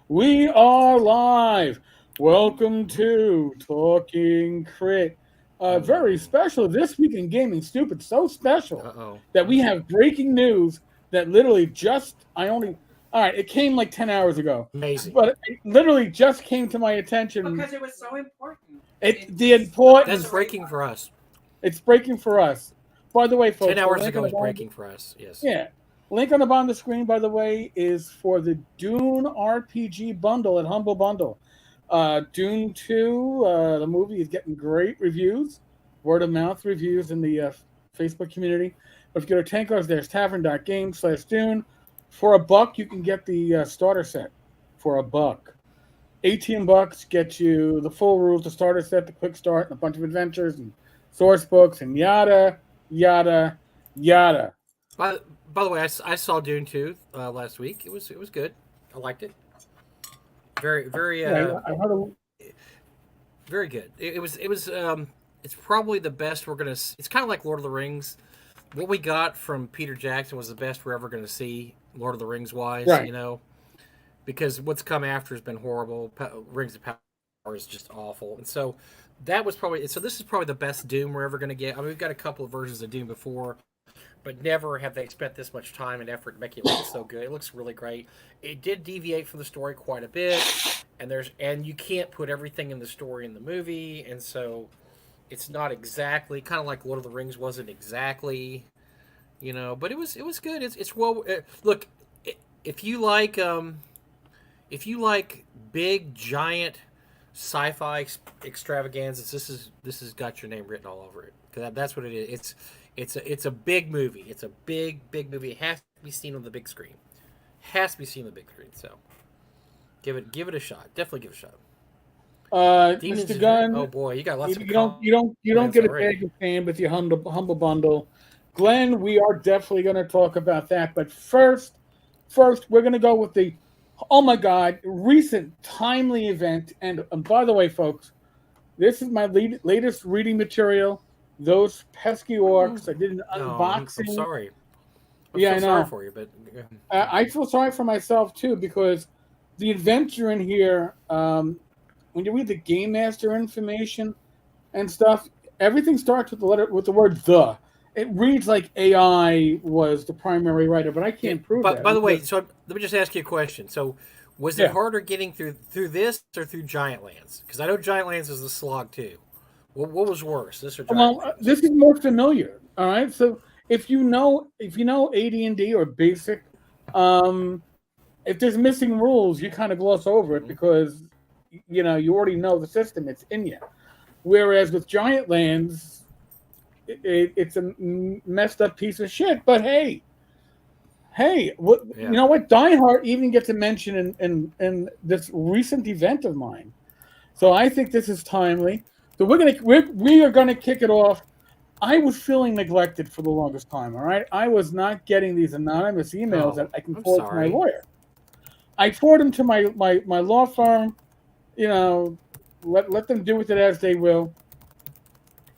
We are live. Welcome to Talking Crit. Very special this week in gaming. Stupid, so special Uh-oh. that we have breaking news that literally just I only all right. It came like 10 hours ago, Amazing. but it literally just came to my attention. Because it was so important. The That's importance. breaking for us. It's breaking for us. By the way, 10 folks, the hours link on ago the is bottom. breaking for us. Yes. Yeah. Link on the bottom of the screen, by the way, is for the Dune RPG bundle at Humble Bundle. Dune 2, the movie is getting great reviews, word of mouth reviews in the Facebook community. But if you go to Tenkar's, there's tavern.game/Dune. For a buck, you can get the starter set for a buck. 18 bucks get you the full rules, the starter set, the quick start, and a bunch of adventures and source books and yada, yada, yada. By, by the way, I saw Dune 2 last week. It was good. I liked it. Very very Yeah, I heard a, very good. It's probably the best we're gonna. It's kind of like Lord of the Rings. What we got from Peter Jackson was the best we're ever gonna see, Lord of the Rings wise. right. Because what's come after has been horrible. Rings of Power is just awful, and so that was probably. So this is probably the best Doom we're ever gonna get. I mean, we've got a couple of versions of Doom before, but never have they spent this much time and effort to make it look so good. It looks really great. It did deviate from the story quite a bit, and you can't put everything in the story in the movie, and so it's not exactly kind of like Lord of the Rings wasn't exactly, but it was good. It's well look if you like big giant sci-fi extravaganzas, this has got your name written all over it because that's what it is. It's a big movie. It's a big movie. It has to be seen on the big screen. Has to be seen on the big screen. So give it a shot. Definitely give it a shot. Demons. Mr. Gunn, Oh boy, you got lots of you don't comments get a already. bag of sand with your humble bundle. Glenn, we are definitely going to talk about that. But first we're going to go with the oh my god recent timely event. And by the way, folks, this is my latest reading material. Those pesky orcs. I did an No, I'm unboxing. sorry. I'm Yeah, so I sorry know. for you, but I feel sorry for myself too because the adventure in here, when you read the game master information and stuff, everything starts with the word the. It reads like AI was the primary writer, but I yeah. can't prove But that. by the way, so let me just ask you a question. So, was it Yeah. harder getting through this or through Giant Lands? Because I know Giant Lands is the slog too. What was worse, this or Giant Well, Lands? this is more familiar. All right. So if you know AD&D or basic, um, if there's missing rules, you kind of gloss over it Hmm. because you already know the system. It's in you. Whereas with Giant Lands, it's a messed up piece of shit. But hey, what Yeah. you know? What Die Hard even gets a mention in this recent event of mine. So I think this is timely. So we are gonna kick it off. I was feeling neglected for the longest time. All right, I was not getting these anonymous emails Oh, that I can I'm forward to my sorry. lawyer. I forward them to my law firm. You know, let them do with it as they will.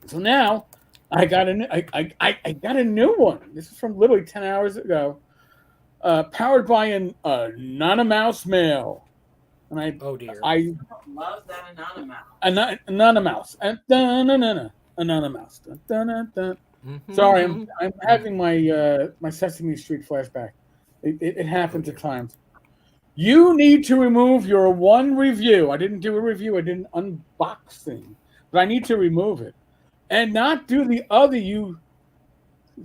So now I got a new one. This is from literally 10 hours ago. Powered by an anonymous mail, and Oh dear. I Love that anonymous. anonymous anonymous. Dun, dun, dun, dun. Sorry, I'm having my Sesame Street flashback. It Oh happens at dear. times. You need to remove your one review. I didn't do a review. I did an unboxing, but I need to remove it and not do the other. You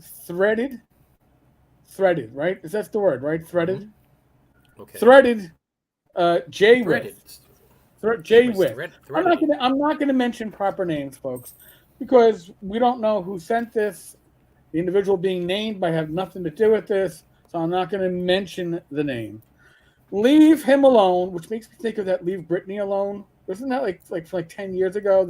threaded, threaded, right? Is that the word, right? Hmm. Threaded, Okay. threaded. J Threaded. with J Somebody's with. threaded you. I'm not gonna mention proper names, folks, because we don't know who sent this. The individual being named might have nothing to do with this, so I'm not gonna mention the name. Leave him alone, which makes me think of that "Leave Britney Alone." Wasn't that like 10 years ago?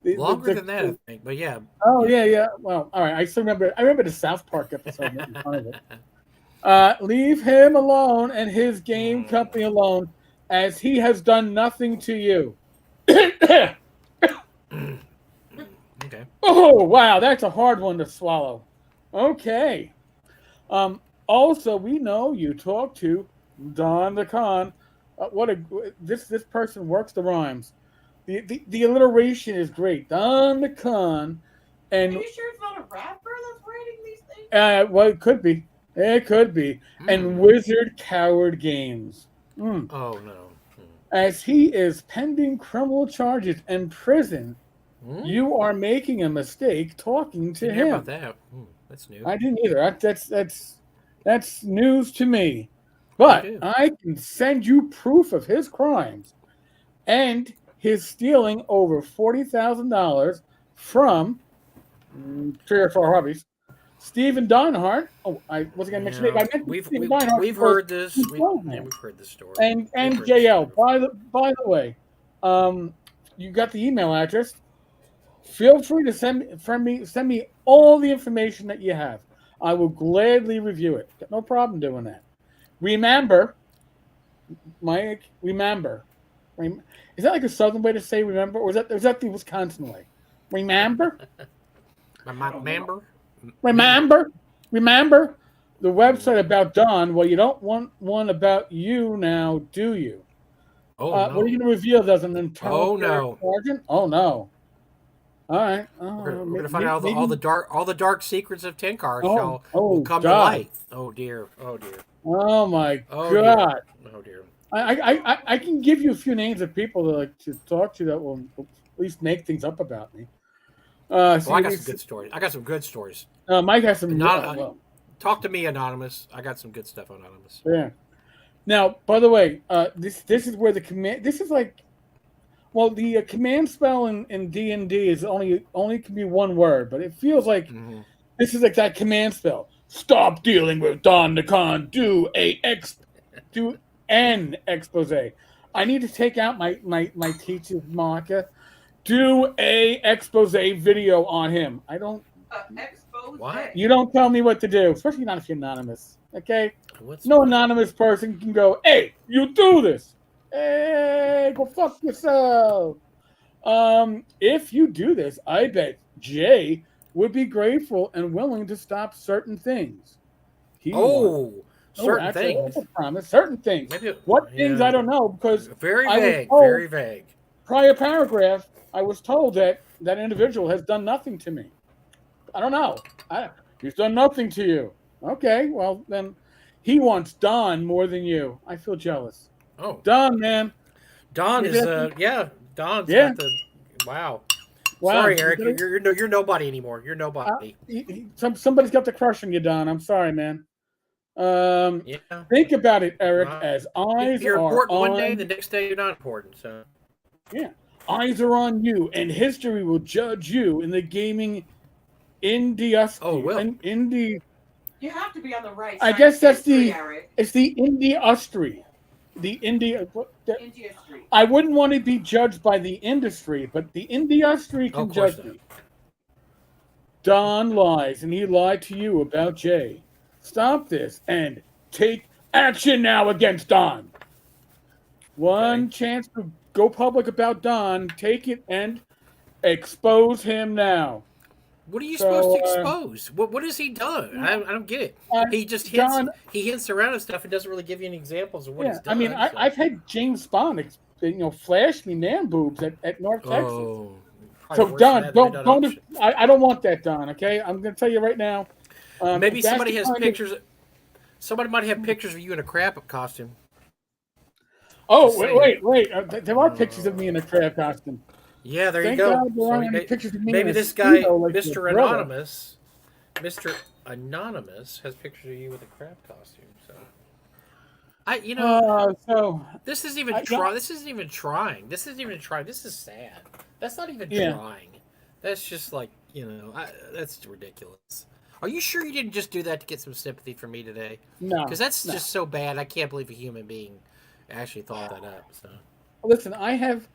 Longer than that, I The think. But yeah, oh yeah. yeah. Well, all right. I still remember. I remember the South Park episode making fun of it. Leave him alone and his game company alone, as he has done nothing to you. Okay. Oh wow, that's a hard one to swallow. Okay. Also, we know you talk to Don the Con. This person works the rhymes. The alliteration is great. Don the Con, Are and you sure it's not a rapper that's writing these things? well, it could be. It could be. And Wizard Coward Games. Oh no. As he is pending criminal charges in prison, Hmm? you are making a mistake talking to Didn't hear about him. that. That's new. I didn't either. That's news to me. Me But too. I can send you proof of his crimes and his stealing over $40,000 from 3 or 4 hobbies. Stephen Dinehart. Oh, I wasn't going to mention it. I Yeah, mentioned we've Stephen we, Dinehart we've because heard this. he's Yeah, well we've heard this story. We've and heard this story JL. before. By the way, you got the email address. Feel free to send me all the information that you have. I will gladly review it. Got no problem doing that. Remember, Mike. Remember. Is that like a southern way to say remember, or is that the Wisconsin way? Remember, Member? remember. The website about Don. Well, you don't want one about you now, do you? Oh What are no. you going to reveal? As an internal Oh no. sergeant? Oh no. All right. We're gonna find out all the dark secrets of Tenkar will come to God. light. Oh dear. Oh dear. Oh my Oh God. dear. Oh dear. I can give you a few names of people to talk to that will at least make things up about me. I got some good stories. I got some good stories. Mike has some. Talk to me, Anonymous. I got some good stuff, Anonymous. Yeah. Now, by the way, this is where the command. This is like, well, the command spell in D&D is only can be one word, but it feels like this is like that command spell. Stop dealing with Don the Con. Do an expose. I need to take out my teacher's marker. Do a expose video on him. I don't. Expose. What? You don't tell me what to do, especially not if you're anonymous. Okay. What's No anonymous person can go, hey, you do this. Hey, go fuck yourself. If you do this, I bet Jay would be grateful and willing to stop certain things. Certain things. That's a promise. Certain things. Maybe, what things I don't know because very I vague. was told, Very vague. Prior paragraph, I was told that that individual has done nothing to me. I don't know. He's done nothing to you. Okay, well then. He wants Don more than you. I feel jealous. Oh, Don, man. Don is Don's got the wow. Sorry, Eric. You're nobody anymore. You're nobody. Somebody's got the crush on you, Don. I'm sorry, man. Yeah. Think about it, Eric. As eyes you're are important on, one day, the next day you're not important. So yeah, eyes are on you, and history will judge you in the gaming industry. Oh, it will. Indie. You have to be on the right side. I guess that's Eric. it's the industry. The Industry. I wouldn't want to be judged by the industry, but the industry can judge me. Don lies, and he lied to you about Jay. Stop this and take action now against Don. One chance to go public about Don. Take it and expose him now. What are you supposed to expose? What has he done? I don't get it. He just hints around and stuff and doesn't really give you any examples of what he's done. I mean, I've had James Bond, flash me man boobs at North Texas. So Don, don't. I don't want that, Don. Okay, I'm going to tell you right now. Maybe somebody has pictures. Somebody might have pictures of you in a crab costume. Oh wait! There are pictures of me in a crab costume. Yeah, there you go. Maybe this guy, Mr. Anonymous, has pictures of you with a crab costume. So, this isn't even trying. This isn't even trying. This is sad. That's not even trying. That's just like that's ridiculous. Are you sure you didn't just do that to get some sympathy from me today? No, because that's just so bad. I can't believe a human being actually thought that up. So, listen, I have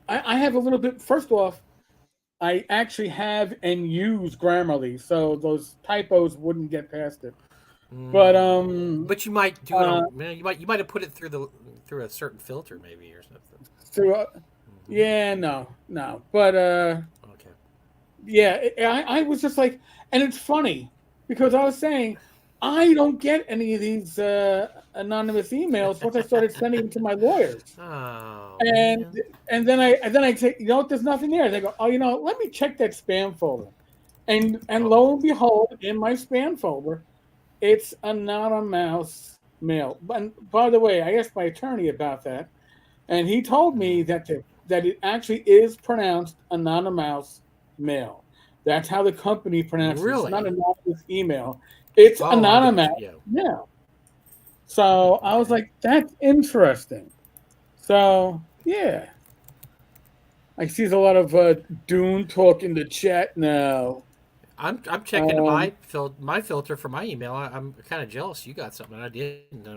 a little bit. First off, I actually have and use Grammarly, so those typos wouldn't get past it. But you might do it. You might have put it through a certain filter, maybe, or something. No. But okay. Yeah, I was just like, and it's funny because I was saying I don't get any of these anonymous emails once I started sending them to my lawyers. Oh And man. and then I say, you know what, there's nothing there. They go, oh, let me check that spam folder. And lo Uh-oh. and behold, in my spam folder, it's anonymous mail. And by the way, I asked my attorney about that, and he told me Mhm. that it actually is pronounced anonymous mail. That's how the company pronounces it. It's not Really? anonymous email. It's Oh, I anonymous got you. Yeah. mail. So I was Okay. like, that's interesting. So yeah, I see a lot of Dune talk in the chat now. I'm checking Um, my filter for my email. I'm kind of jealous you got something I didn't.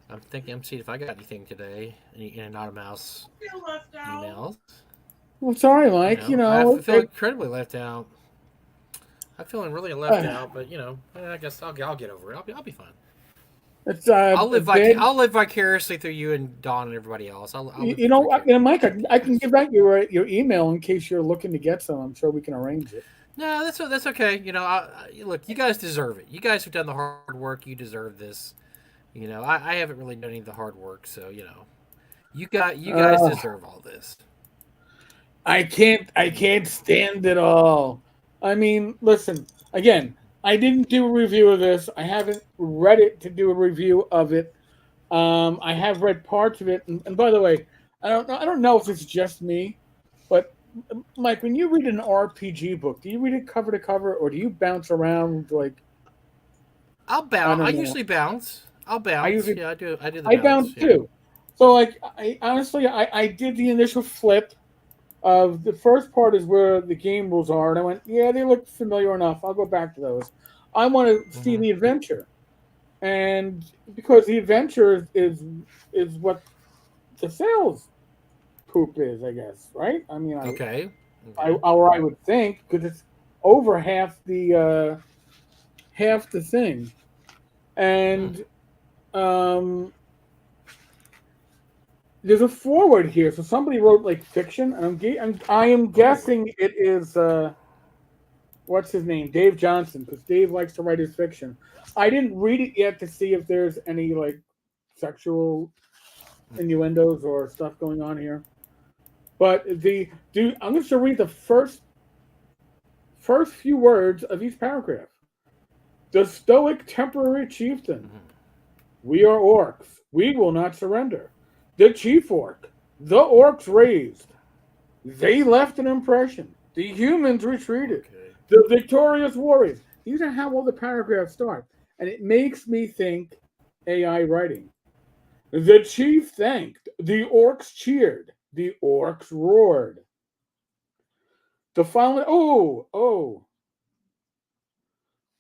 I'm thinking I'm seeing if I got anything today. Any anonymous Feel left out. emails. well, sorry, You Mike. know, I feel incredibly left out. I'm feeling really left Uh, out, but I guess I'll get over it. I'll be fine. it's bad. I'll live vicariously through you and Don and everybody else. I'll live Mike, vicariously I through you can guys. give out your email in case you're looking to get some. I'm sure we can arrange it. No, that's okay. Look, you guys deserve it. You guys have done the hard work. You deserve this. I haven't really done any of the hard work, so you guys Uh, deserve all this. I can't stand it all. I mean, listen, again, I didn't do a review of this. I haven't read it to do a review of it. I have read parts of it, and by the way, I don't know if it's just me, but Mike, when you read an RPG book, do you read it cover to cover, or do you bounce around like I'll I bounce. I don't know? usually bounce. I'll I bounce. usually Yeah, I do. I do the I bounce. bounce Yeah. too. So like I honestly I did the initial flip of the first part is where the game rules are, and I went, yeah, they look familiar enough. I'll go back to those. I want to see Hmm. the adventure, and because the adventure is what the sales poop is, I guess, right? I mean, Okay. Okay. or I would think because it's over half the thing, Hmm. and um, there's a forward here, so somebody wrote like fiction, and I am Oh. guessing it is what's his name, Dave Johnson, because Dave likes to write his fiction. I didn't read it yet to see if there's any like sexual innuendos or stuff going on here. But I'm just gonna read the first few words of each paragraph. The stoic temporary chieftain. Hmm. We are orcs. We will not surrender. The chief orc. The orcs raised. They left an impression. The humans retreated. Okay. The victorious warriors. These are how all the paragraphs start. And it makes me think AI writing. The chief thanked. The orcs cheered. The orcs roared. The following.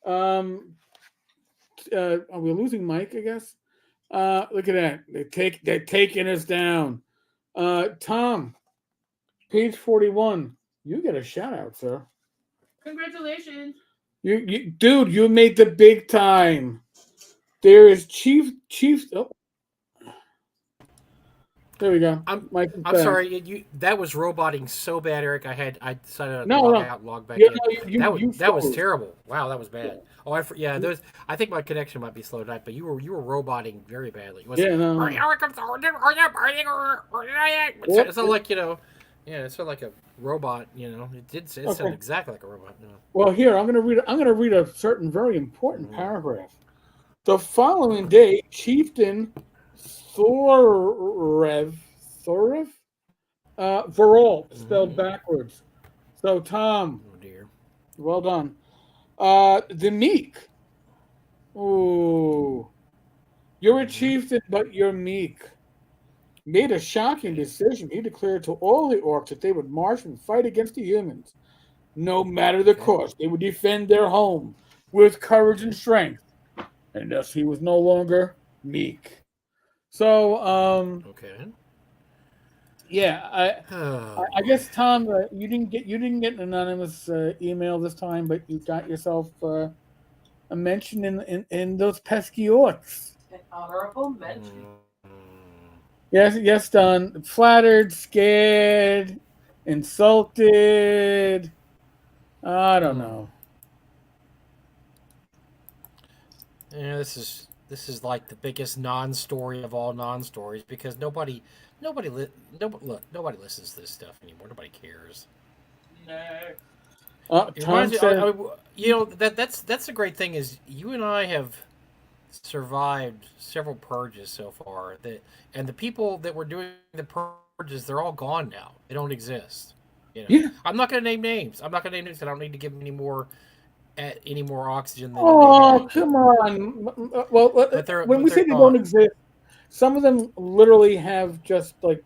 Um, are we losing Mike? I guess. Look at that. They're taking us down. Tom, page 41. You get a shout out, sir. Congratulations. Dude, you made the big time. There is Chief. Oh, there we go. I'm Mike is I'm back. sorry. That was roboting so bad, Eric. I decided to No, log no. out, log back Yeah, in. no, you That was froze. terrible. Wow, that was bad. Oh, yeah. There's. I think my connection might be slow tonight, but you were roboting very badly. It was. Yeah, no, no. Yep, It's not yep. like Yeah, it's not like a robot. It sounded Okay. exactly like a robot. Well, here I'm gonna read a certain very important Mhm. paragraph. The following day, Chieftain Thorev, Veralt, spelled Mhm. backwards. So, Tom, Oh dear. well done. The meek. Ooh, you're a Mhm. chieftain, but you're meek. Made a shocking Okay. decision. He declared to all the orcs that they would march and fight against the humans, no matter the Okay. cost. They would defend their home with courage and Okay. strength. And thus he was no longer meek. So, Okay. yeah, Oh I boy. guess Tom, you didn't get an anonymous email this time, but you got yourself a mention in those pesky orcs. An honorable mention. Mm. Yes, yes, Don. Flattered, scared, insulted. I don't Mm. know. Yeah, this is this is like the biggest non-story of all non-stories because nobody nobody listens to this stuff anymore. Nobody cares. No. It Tom reminds me, said, that's the great thing is you and I have survived several purges so far. And the people that were doing the purges, they're all gone now. They don't exist. yeah. I'm not going to name names. I'm not going to name names. I don't need to give them any more oxygen than they Oh, have. come on. Well, when we They're say they don't gone. exist, some of them literally have just like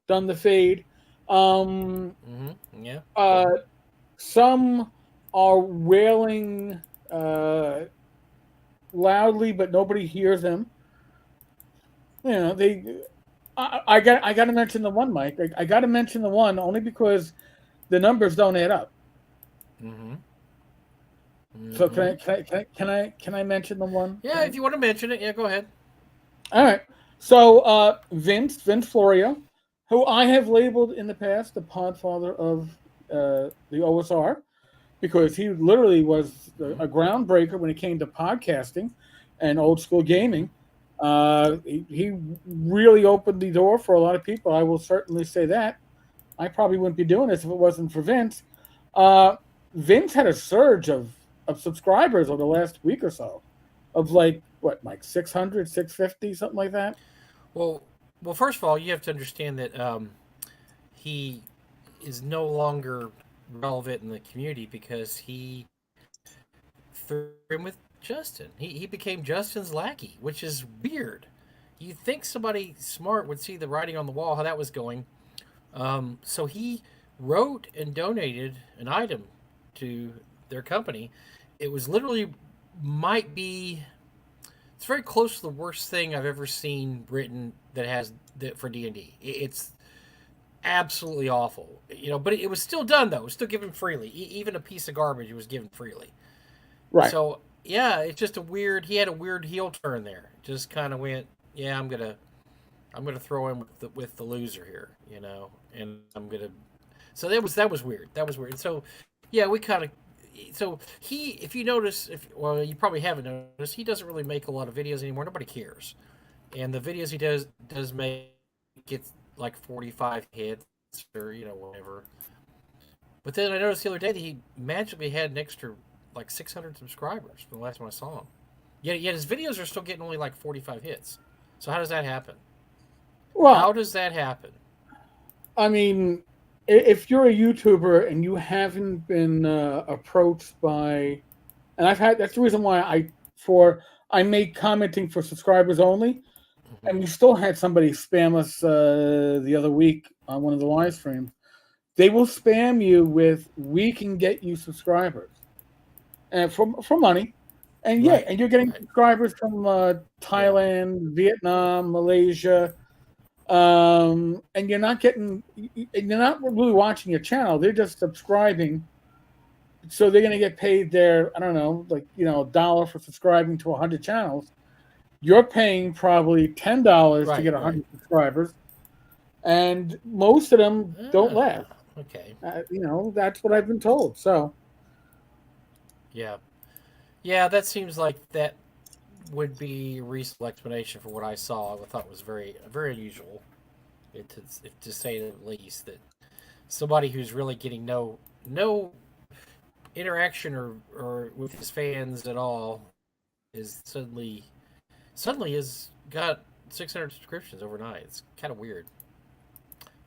done the fade. Um, Yeah. uh, some are wailing uh, loudly, but nobody hears them. You know, they. I got to mention the one, Mike. I got to mention the one only because the numbers don't add up. Mm-hmm. So Mm-hmm. can I mention the one? Yeah, if you want to mention it, yeah, go ahead. All right. So Vince Florio, who I have labeled in the past the podfather of the OSR, because he literally was Mm-hmm. a groundbreaker when it came to podcasting and old school Mm-hmm. gaming. He really opened the door for a lot of people. I will certainly say that. I probably wouldn't be doing this if it wasn't for Vince. Uh, Vince had a surge of subscribers over the last week or so, of like what, like 600, 650, something like that. Well, first of all, you have to understand that he is no longer relevant in the community because he threw him with Justin. He became Justin's lackey, which is weird. You'd think somebody smart would see the writing on the wall, how that was going. So he wrote and donated an item to their company. It was literally might be it's very close to the worst thing I've ever seen written that has that for D&D. It's absolutely awful, but it was still done though. It was still given freely. Even a piece of garbage was given freely. Right. So yeah, it's just a weird. He had a weird heel turn there. Just kind of went, yeah, I'm gonna throw him with the loser here, and I'm gonna. So that was weird. That was weird. And so yeah, we kind of. So if you notice, if well, you probably haven't noticed, he doesn't really make a lot of videos anymore. Nobody cares, and the videos he does make get like 45 hits or whatever. But then I noticed the other day that he magically had an extra like 600 subscribers from the last time I saw him. Yet his videos are still getting only like 45 hits. So how does that happen? How Well, does that happen? I mean, if you're a YouTuber and you haven't been approached by, and I've had, that's the reason why I made commenting for subscribers only, Mm-hmm. and we still had somebody spam us the other week on one of the live streams. They will spam you with "we can get you subscribers" and for money, and yeah, Right, and you're getting right. subscribers from Yeah. Thailand, Vietnam, Malaysia, and you're not really watching your channel. They're just subscribing, so they're going to get paid their, I don't know, like a dollar for subscribing to 100 channels. You're paying probably $10 to Right, get right. 100 subscribers, and most of them don't last. Ah, okay. That's what I've been told. So Yeah. Yeah, that seems like that would be a reasonable explanation for what I saw. I thought was very unusual, to say the least. That somebody who's really getting no interaction or with his fans at all is suddenly has got 600 subscriptions overnight. It's kind of weird.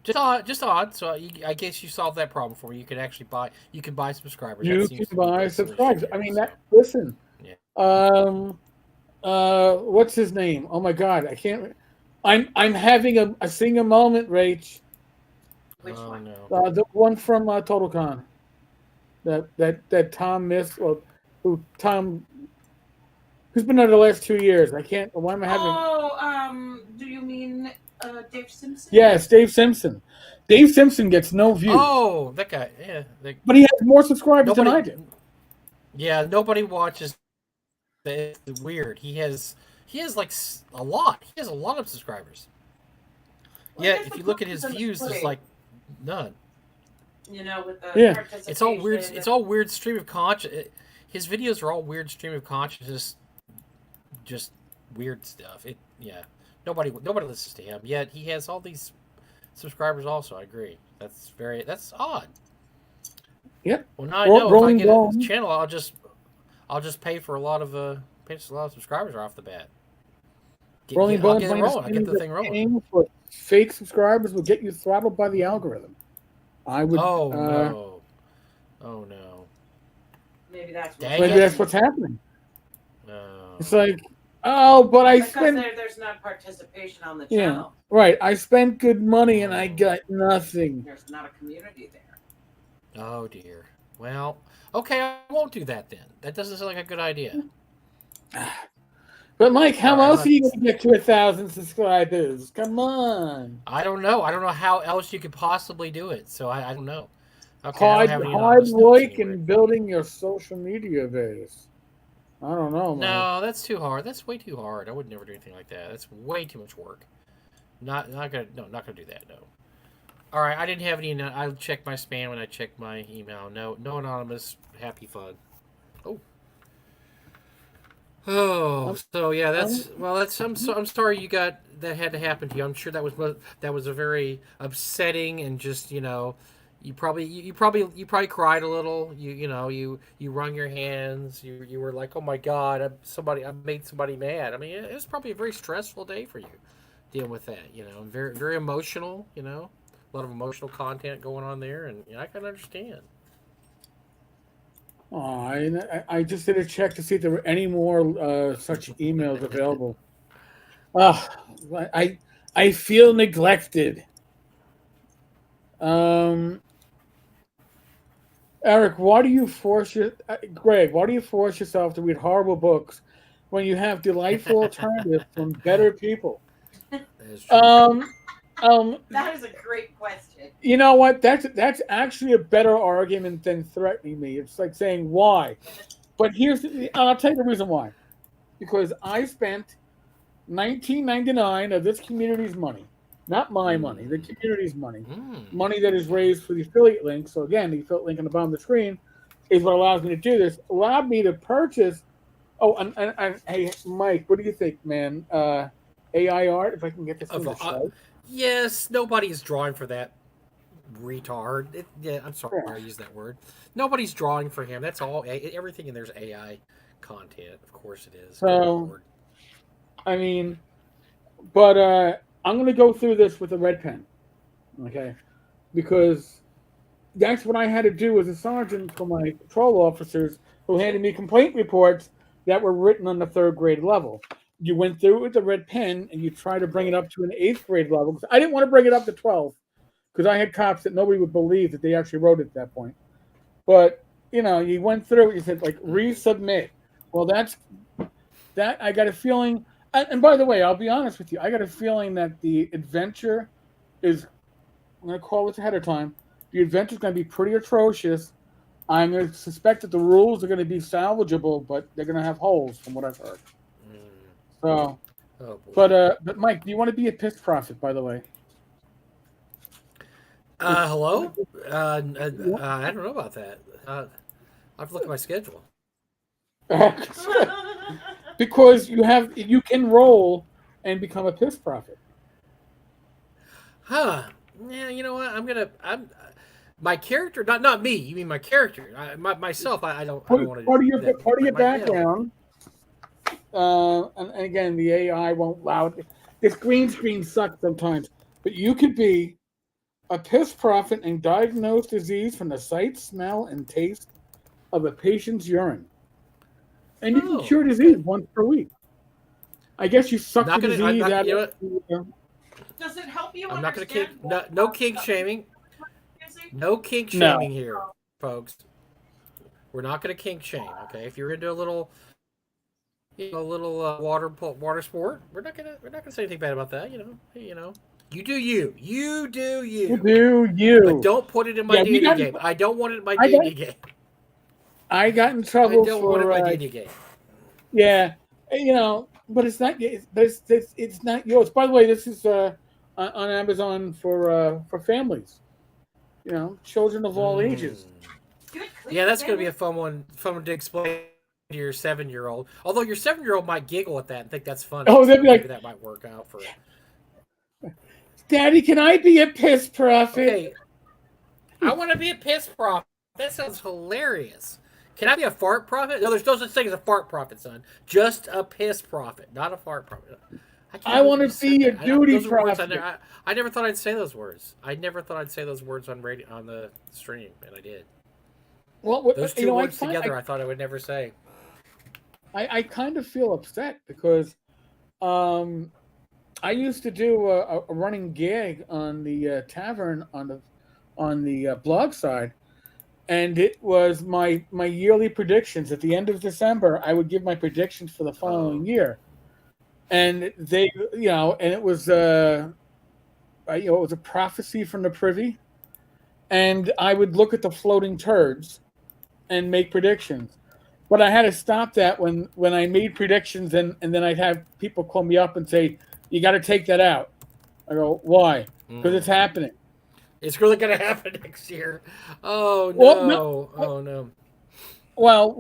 Just odd. So I guess you solved that problem for me. You can buy subscribers. That you can seems to be buy the solution subscribers. I here. mean, So listen, yeah. um, what's his name? Oh my God, I can't. I'm having a single moment, Rach. Which Oh one? no. The one from Total Con that Tom missed. Well, who's been there the last 2 years? I can't. Why am I having? Oh, do you mean Dave Simpson? Yes, Dave Simpson. Dave Simpson gets no views, Oh, that guy. Yeah. but he has more subscribers than Nobody. I do. Yeah. Nobody watches. It's weird. He has like a lot. He has a lot of subscribers. Well, I Yet guess if the you look proof at his is in the views, there's pudding. like none. With the Yeah. It's all weird. participation. It's all weird stream of conscious. His videos are all weird stream of consciousness. Just weird stuff. Nobody listens to him. Yet he has all these subscribers. Also, I agree. That's odd. Yep. Well, now I know if I Rolling get a Bone. channel, I'll just pay for a lot of subscribers right off the bat. Rolling I'll Bone get it behind the rolling. I'll get scenes the that thing rolling. paying for fake subscribers will get you throttled by the algorithm. I would. Oh no! Oh no! Maybe that's Dang Maybe it. that's what's happening. No. It's like, oh, but I because spent. there's not participation on the Yeah, channel. right. I spent good money and I got nothing. There's not a community there. Oh dear. Well, okay, I won't do that then. That doesn't sound like a good idea. But Mike, how All right, else are you going to get to 1,000 subscribers? Come on. I don't know. I don't know how else you could possibly do it. So I don't know. Okay, I don't have any Hard anonymous work notes anywhere. in building your social media base. I don't know, Mike. No, that's too hard. That's way too hard. I would never do anything like that. That's way too much work. Not gonna do that. No. All right, I didn't have any. I checked my spam when I checked my email. No anonymous. Happy fun. Oh. Oh, so yeah, that's well. That's I'm sorry you got that had to happen to you. I'm sure that was a very upsetting and just you probably cried a little. You wrung your hands. You were like, oh my god, I made somebody mad. I mean, it was probably a very stressful day for you dealing with that. Very very emotional. A lot of emotional content going on there, and I can understand. Oh, I just did a check to see if there were any more such emails available. Oh, I feel neglected. Um, Eric, why do you force your Greg? Why do you force yourself to read horrible books when you have delightful alternatives from better people? That is true. That is a great question. You know what? That's actually a better argument than threatening me. It's like saying why. But I'll tell you the reason why. Because I spent 1999 of this community's money, not my money, the community's money, money that is raised for the affiliate link. So again, the affiliate link on the bottom of the screen is what allows me to do this. Allowed me to purchase. Oh, and hey, Mike, what do you think, man? AI art. If I can get this thing to show. Yes, nobody is drawing for that retard. Yeah, I'm sorry I used that word. Nobody's drawing for him. That's all. Everything in there's AI content. Of course it is. So, I mean, but I'm going to go through this with a red pen, okay? Because that's what I had to do as a sergeant for my patrol officers who handed me complaint reports that were written on the 3rd grade level. You went through it with a red pen and you try to bring it up to an 8th grade level. Because I didn't want to bring it up to 12 because I had cops that nobody would believe that they actually wrote it at that point. But, you went through it, you said, like, resubmit. Well, that I got a feeling, and by the way, I'll be honest with you, I got a feeling that the adventure is, I'm going to call this ahead of time, the adventure is going to be pretty atrocious. I'm going to suspect that the rules are going to be salvageable, but they're going to have holes from what I've heard. So, but Mike, do you want to be a piss prophet, by the way? Hello? I don't know about that. I have to look at my schedule. Because you can roll and become a piss prophet. Huh? Yeah, you know what? I'm my character, not me. You mean my character? Myself. I don't want to. Part of your background. And again, the AI won't allow it. This green screen sucks sometimes. But you could be a piss prophet and diagnose disease from the sight, smell, and taste of a patient's urine. And you can cure disease once per week. I guess you suck the disease out of it. Does it help you I'm not going to understand? no kink shaming. No kink shaming here, folks. We're not going to kink shame, okay? If you're into a little water sport, we're not gonna say anything bad about that. You do you. You do you. You do you. But don't put it in my D&D game. I don't want it in my D&D game. I got in trouble I don't want it in my D&D game. Yeah, but it's not. It's not yours. By the way, this is on Amazon for families. Children of all ages. Yeah, that's gonna be a fun one to explain to your 7-year-old. Although your 7-year-old might giggle at that and think that's funny. Oh, So they'd be maybe like, that might work out for. Daddy, can I be a piss prophet? Okay, I want to be a piss prophet. That sounds hilarious. Can I be a fart prophet? No, there's no such thing as a fart prophet, son. Just a piss prophet, not a fart prophet. I can't I believe want you to just said be a that. duty Those are words prophet. I never thought I'd say those words. I never thought I'd say those words on radio on the stream, and I did. Well, Those you two know, words together, I thought I would never say. I kind of feel upset because I used to do a running gig on the tavern on the blog side, and it was my yearly predictions. At the end of December, I would give my predictions for the following year, and they, and it was it was a prophecy from the privy, and I would look at the floating turds and make predictions. But I had to stop that when I made predictions, and then I'd have people call me up and say, "You got to take that out." I go, "Why?" Because it's happening. It's really going to happen next year. Oh Well, no. no! Oh no! Well,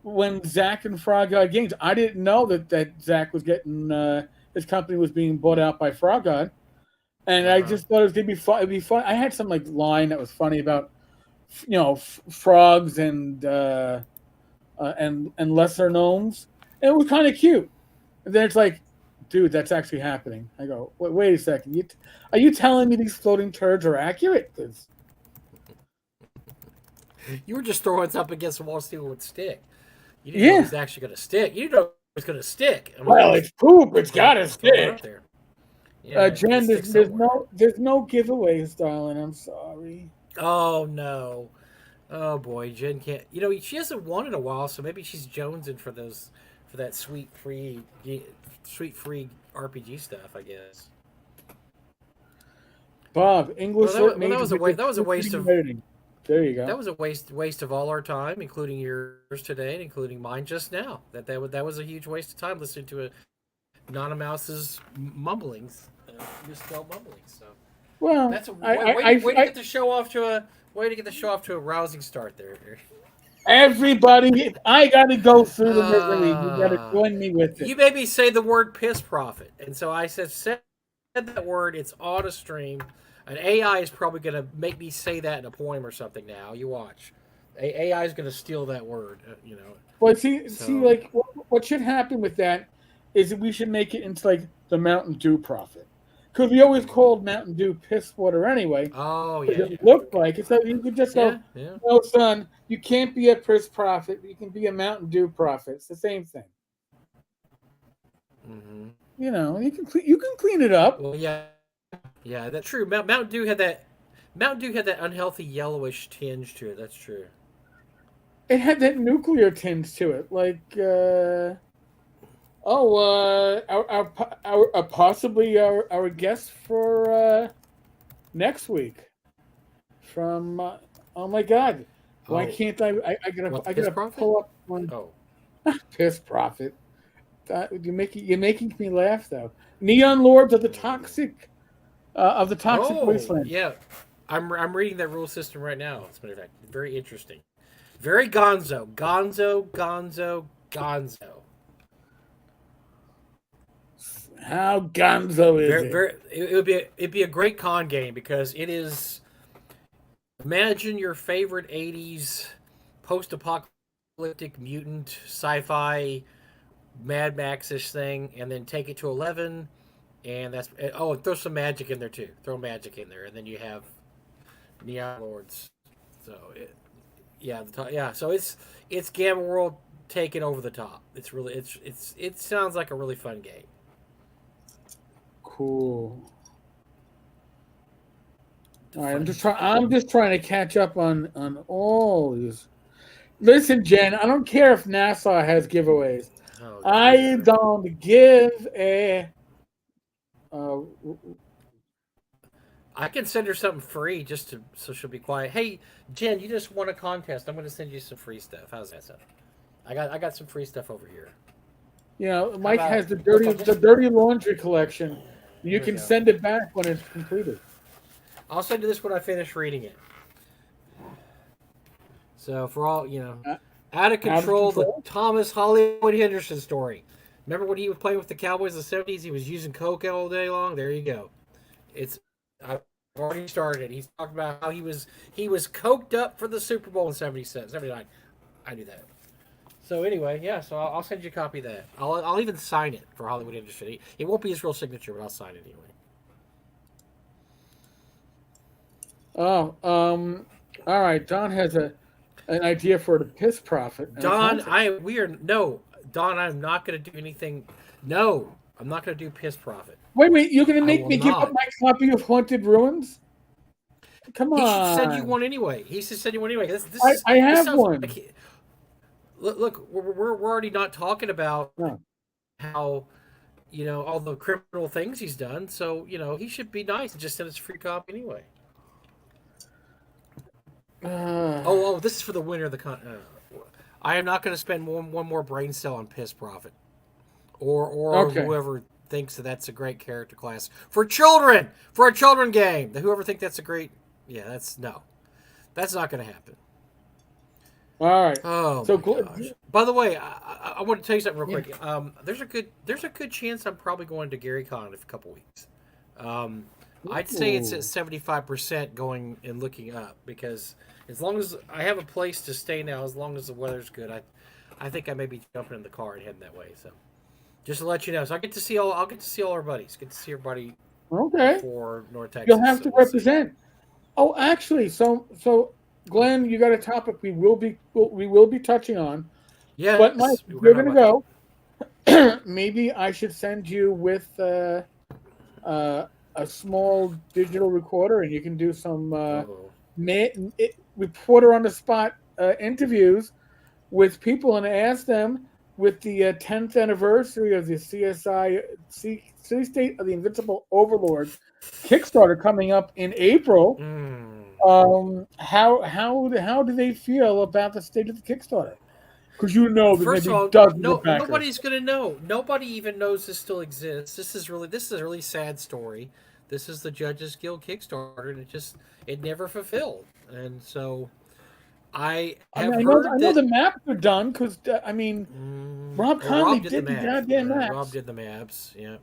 when Zach and Frog God Games, I didn't know that Zach was getting his company was being bought out by Frog God, and I just thought it was gonna be fun. It'd be fun. I had some like line that was funny about frogs and lesser gnomes. And it was kind of cute. And then it's like, dude, that's actually happening. I go, wait a second. Are you telling me these floating turds are accurate? 'Cause You were just throwing something against the wall, see what would stick. You didn't know it was actually going to stick. You didn't know it was going to stick. I mean, well, it's poop. It's got to stick. There. Yeah, Jen, there's no giveaways, darling. I'm sorry. Oh no. Oh boy, Jen can't. She hasn't won in a while, so maybe she's jonesing for that sweet free RPG stuff, I guess. Bob, English that was a waste of editing. There you go. That was a waste of all our time, including yours today, and including mine just now. That was a huge waste of time listening to a Nana Mouse's mumblings, misspelled mumblings. So well, that's a way to get the show off to a rousing start there. Everybody, I got to go through the misery. You got to join me with it. You made me say the word piss prophet, and so I said that word. It's on a stream. An AI is probably going to make me say that in a poem or something now. You watch. AI is going to steal that word, Well, see, like, what should happen with that is that we should make it into, like, the Mountain Dew prophet. Because we always called Mountain Dew piss water anyway. Oh, yeah. It looked like it. So you could just go, no, son, you can't be a piss prophet. You can be a Mountain Dew prophet. It's the same thing. Mm-hmm. You can clean it up. Well, yeah, that's true. Mountain Dew had that unhealthy yellowish tinge to it. That's true. It had that nuclear tinge to it, like possibly our guest for next week from oh my god, why can't I gotta pull up one piss prophet. You're making me laugh though. Neon Lords of the Toxic Wasteland. Yeah, I'm reading that rule system right now. As a matter of fact, very interesting, very gonzo. How gonzo is it? It'd be a great con game because it is. Imagine your favorite '80s post-apocalyptic mutant sci-fi Mad Max-ish thing, and then take it to 11. And throw some magic in there too. Throw magic in there, and then you have Neon Lords. So So it's Gamma World taking over the top. It's really it sounds like a really fun game. Cool. All right, I'm just trying to catch up on all these. Listen, Jen, I don't care if NASA has giveaways. I don't give a. I can send her something free so she'll be quiet. Hey, Jen, you just won a contest. I'm going to send you some free stuff. How's that sound? I got some free stuff over here. Mike has the dirty laundry collection. You can send it back when it's completed. I'll send you this when I finish reading it. So for all Uh, out of Out of control, the control. Thomas Hollywood Henderson story. Remember when he was playing with the Cowboys in the '70s? He was using coke all day long. There you go. It's I've already started. He's talking about how he was coked up for the Super Bowl in '79. I knew that. So anyway, yeah. So I'll send you a copy of that. I'll even sign it for Hollywood Industry. It won't be his real signature, but I'll sign it anyway. Oh, all right. Don has an idea for the piss profit and a Don, contest. Don. I'm not going to do anything. No, I'm not going to do piss profit. Wait. You're gonna I make will me give up not. my copy of Haunted Ruins? Come He should send you on. one anyway. He should send you one anyway. I This have sounds one. like look. We're already not talking about No. how all the criminal things he's done. So he should be nice and just send us a free copy anyway. This is for the winner of the con. I am not going to spend one more brain cell on piss profit, or Okay. whoever thinks that's a great character class for children for a children game. Whoever think that's a great, that's not going to happen. All right. Oh So, my gosh! By the way, I want to tell you something real quick. There's a good chance I'm probably going to Gary Con in a couple weeks. I'd say it's at 75% going and looking up because as long as I have a place to stay now, as long as the weather's good, I think I may be jumping in the car and heading that way. So just to let you know, so I'll get to see all our buddies. Get to see everybody okay. for North Texas. You'll have so to we'll see. represent. Oh, actually, so Glenn, you got a topic we will be touching on. Yes, But Mike, if we're you're gonna gonna talk go, maybe I should send you with a small digital recorder, and you can do some reporter on the spot interviews with people and ask them with the 10th anniversary of the City State of the Invincible Overlords Kickstarter coming up in April. How do they feel about the state of the Kickstarter? Because there's going First to of be all, dozens of no, backers. nobody's gonna know. Nobody even knows this still exists. This is a really sad story. This is the Judges Guild Kickstarter, and it never fulfilled. And so I I mean, have I heard know that the maps are done because Rob Conley Rob did the did the maps. goddamn Yeah, Rob maps. did the maps. Yeah.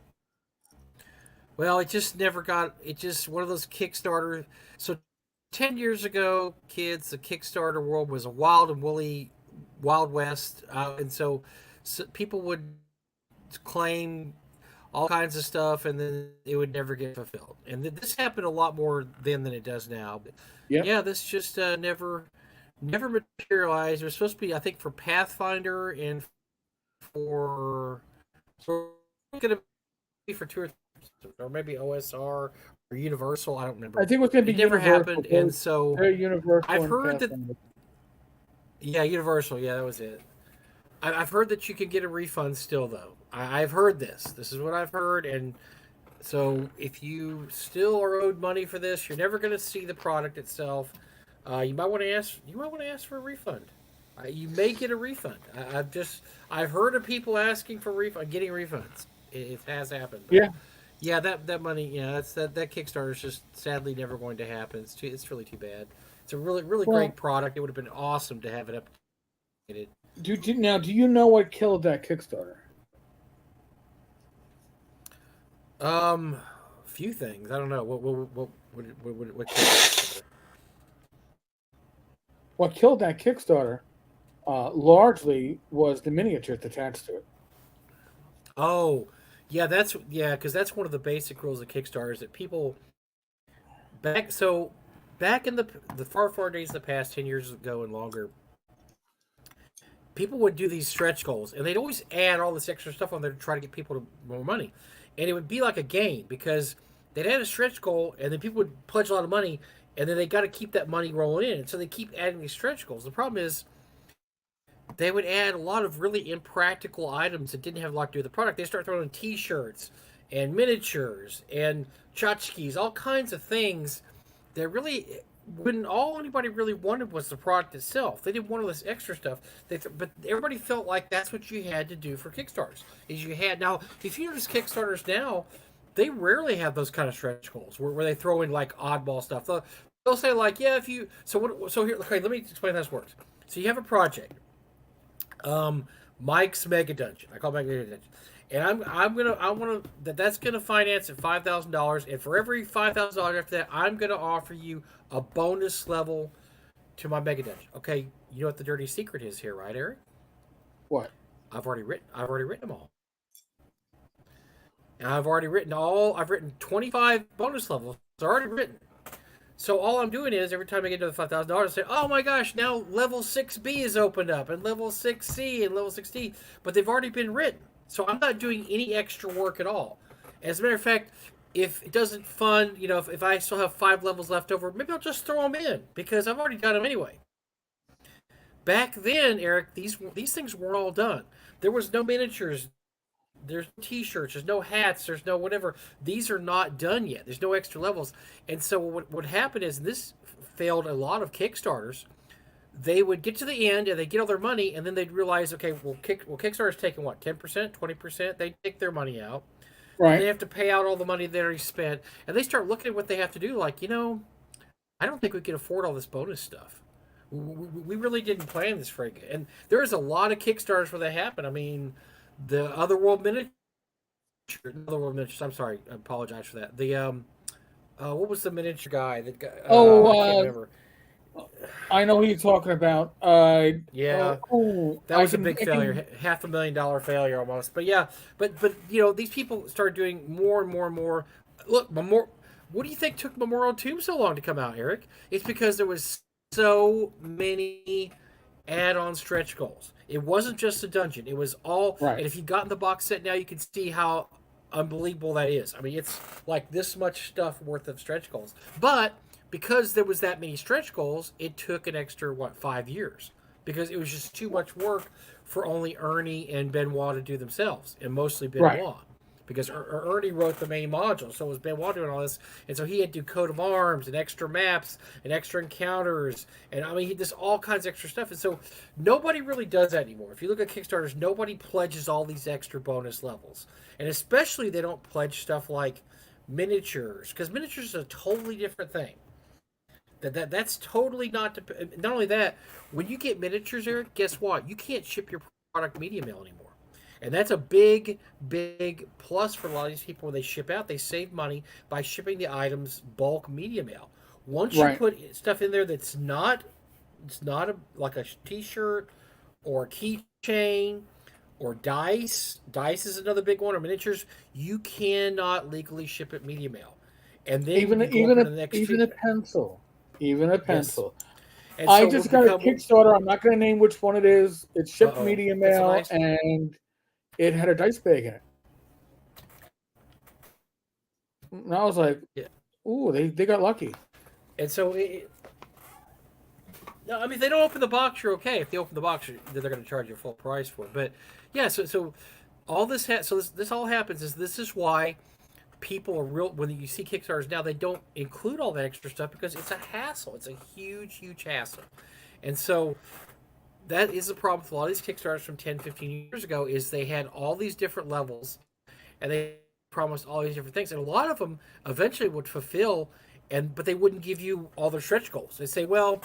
Well, it just never got. It just one of those Kickstarter. So 10 years ago, kids, the Kickstarter world was a wild and woolly Wild West, and so people would claim all kinds of stuff, and then it would never get fulfilled. And this happened a lot more then than it does now. But Yep. yeah, this just never materialized. It was supposed to be, I think, for Pathfinder and for going to be for two or maybe OSR or Universal. I don't remember. I think it was going to It be never Universal. happened, and so They're Universal I've and heard that. Pathfinder. Yeah, Universal. Yeah, that was it. I've heard that you can get a refund still, though. I've heard this. This is what I've heard, and so if you still are owed money for this, you're never going to see the product itself. You might want to ask. You might want to ask for a refund. You may get a refund. I've heard of people asking for getting refunds. It has happened. But Yeah. yeah, that money. Yeah, that Kickstarter is just sadly never going to happen. It's really too bad. It's a really Well, great product. It would have been awesome to have it updated. do you know what killed that Kickstarter? Few things. I don't know. What What killed that Kickstarter largely was the miniatures attached to it. Oh, yeah, because that's one of the basic rules of Kickstarter is that people back in the far days of the past, 10 years ago and longer, people would do these stretch goals, and they'd always add all this extra stuff on there to try to get people to more money, and it would be like a game because they'd add a stretch goal, and then people would pledge a lot of money, and then they got to keep that money rolling in, and so they keep adding these stretch goals. The problem is they would add a lot of really impractical items that didn't have a lot to do with the product. They start throwing in T-shirts and miniatures and tchotchkes, all kinds of things that really, when all anybody really wanted was the product itself. They didn't want all this extra stuff. But everybody felt like that's what you had to do for Kickstarters. Now, if you notice Kickstarters now, they rarely have those kind of stretch goals where they throw in like oddball stuff. They'll say like, yeah, if you so here. Okay, let me explain how this works. So you have a project. Mike's Mega Dungeon. I call it Mega Dungeon. And I want to that's gonna finance at $5,000, and for every $5,000 after that, I'm gonna offer you a bonus level to my Mega Dungeon. Okay, you know what the dirty secret is here, right, Eric? What? I've already written them all. And I've written 25 bonus levels. It's already written. So all I'm doing is every time I get to the $5,000, I say, "Oh my gosh, now level 6B is opened up, and level 6C and level 6D," but they've already been written. So I'm not doing any extra work at all. As a matter of fact, if it doesn't fund, if I still have 5 levels left over, maybe I'll just throw them in because I've already got them anyway. Back then, Eric, these things weren't all done. There was no miniatures. There's no T-shirts. There's no hats. There's no whatever. These are not done yet. There's no extra levels. And so what happened is, and this failed a lot of Kickstarters. They would get to the end and they get all their money, and then they'd realize, okay, Kickstarter's taking what, 10%, 20%? They take their money out. Right. They have to pay out all the money they already spent, and they start looking at what they have to do. Like, I don't think we can afford all this bonus stuff. We really didn't plan this, Frank. And there's a lot of Kickstarters where that happen. I mean, the Otherworld Miniatures. I'm sorry, I apologize for that. What was the miniature guy that got? I can't remember. I know who you're talking about. Yeah, that was a big failure, $500,000 failure almost. But yeah, but these people started doing more and more and more. Look, what do you think took Memorial Tomb so long to come out, Eric? It's because there was so many add-on stretch goals. It wasn't just a dungeon. It was all. Right. And if you've gotten the box set now, you can see how unbelievable that is. I mean, it's like this much stuff worth of stretch goals. But because there was that many stretch goals, it took an extra 5 years because it was just too much work for only Ernie and Benoit to do themselves, and mostly Benoit. Right. Because Ernie wrote the main module, so it was Benoit doing all this, and so he had to do coat of arms and extra maps and extra encounters, and I mean, just all kinds of extra stuff. And so nobody really does that anymore. If you look at Kickstarters, nobody pledges all these extra bonus levels, and especially they don't pledge stuff like miniatures, because miniatures is a totally different thing. That's totally not. Not only that, when you get miniatures, Eric, guess what? You can't ship your product media mail anymore. And that's a big, big plus for a lot of these people when they ship out. They save money by shipping the items bulk media mail. Once you put stuff in there that's like a T-shirt or a keychain or dice. Dice is another big one, or miniatures. You cannot legally ship it media mail. And then even a pencil. Even a pencil. Yes. I just got a Kickstarter. I'm not going to name which one it is. It's shipped media mail, and it had a dice bag in it. And I was like, "Ooh, they got lucky." And so, no, I mean, if they don't open the box, you're okay. If they open the box, they're going to charge you full price for it. But yeah, so all this this all happens is this is why people are real when you see Kickstarters now, they don't include all that extra stuff because it's a hassle. It's a huge hassle. And so that is the problem with a lot of these Kickstarters from 10, 15 years ago is they had all these different levels and they promised all these different things. And a lot of them eventually would fulfill, but they wouldn't give you all their stretch goals. They say, well,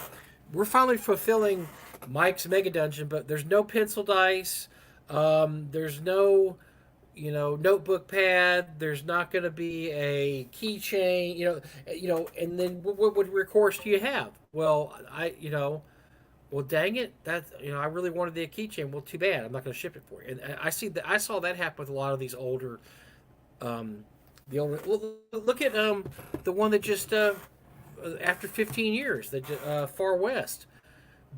we're finally fulfilling Mike's Mega Dungeon, but there's no pencil dice. There's no notebook pad. There's not going to be a keychain. And then what recourse do you have? Well, well, dang it! I really wanted the keychain. Well, too bad. I'm not going to ship it for you. And I saw that happen with a lot of these older, Well, look at the one that just after 15 years, that Far West,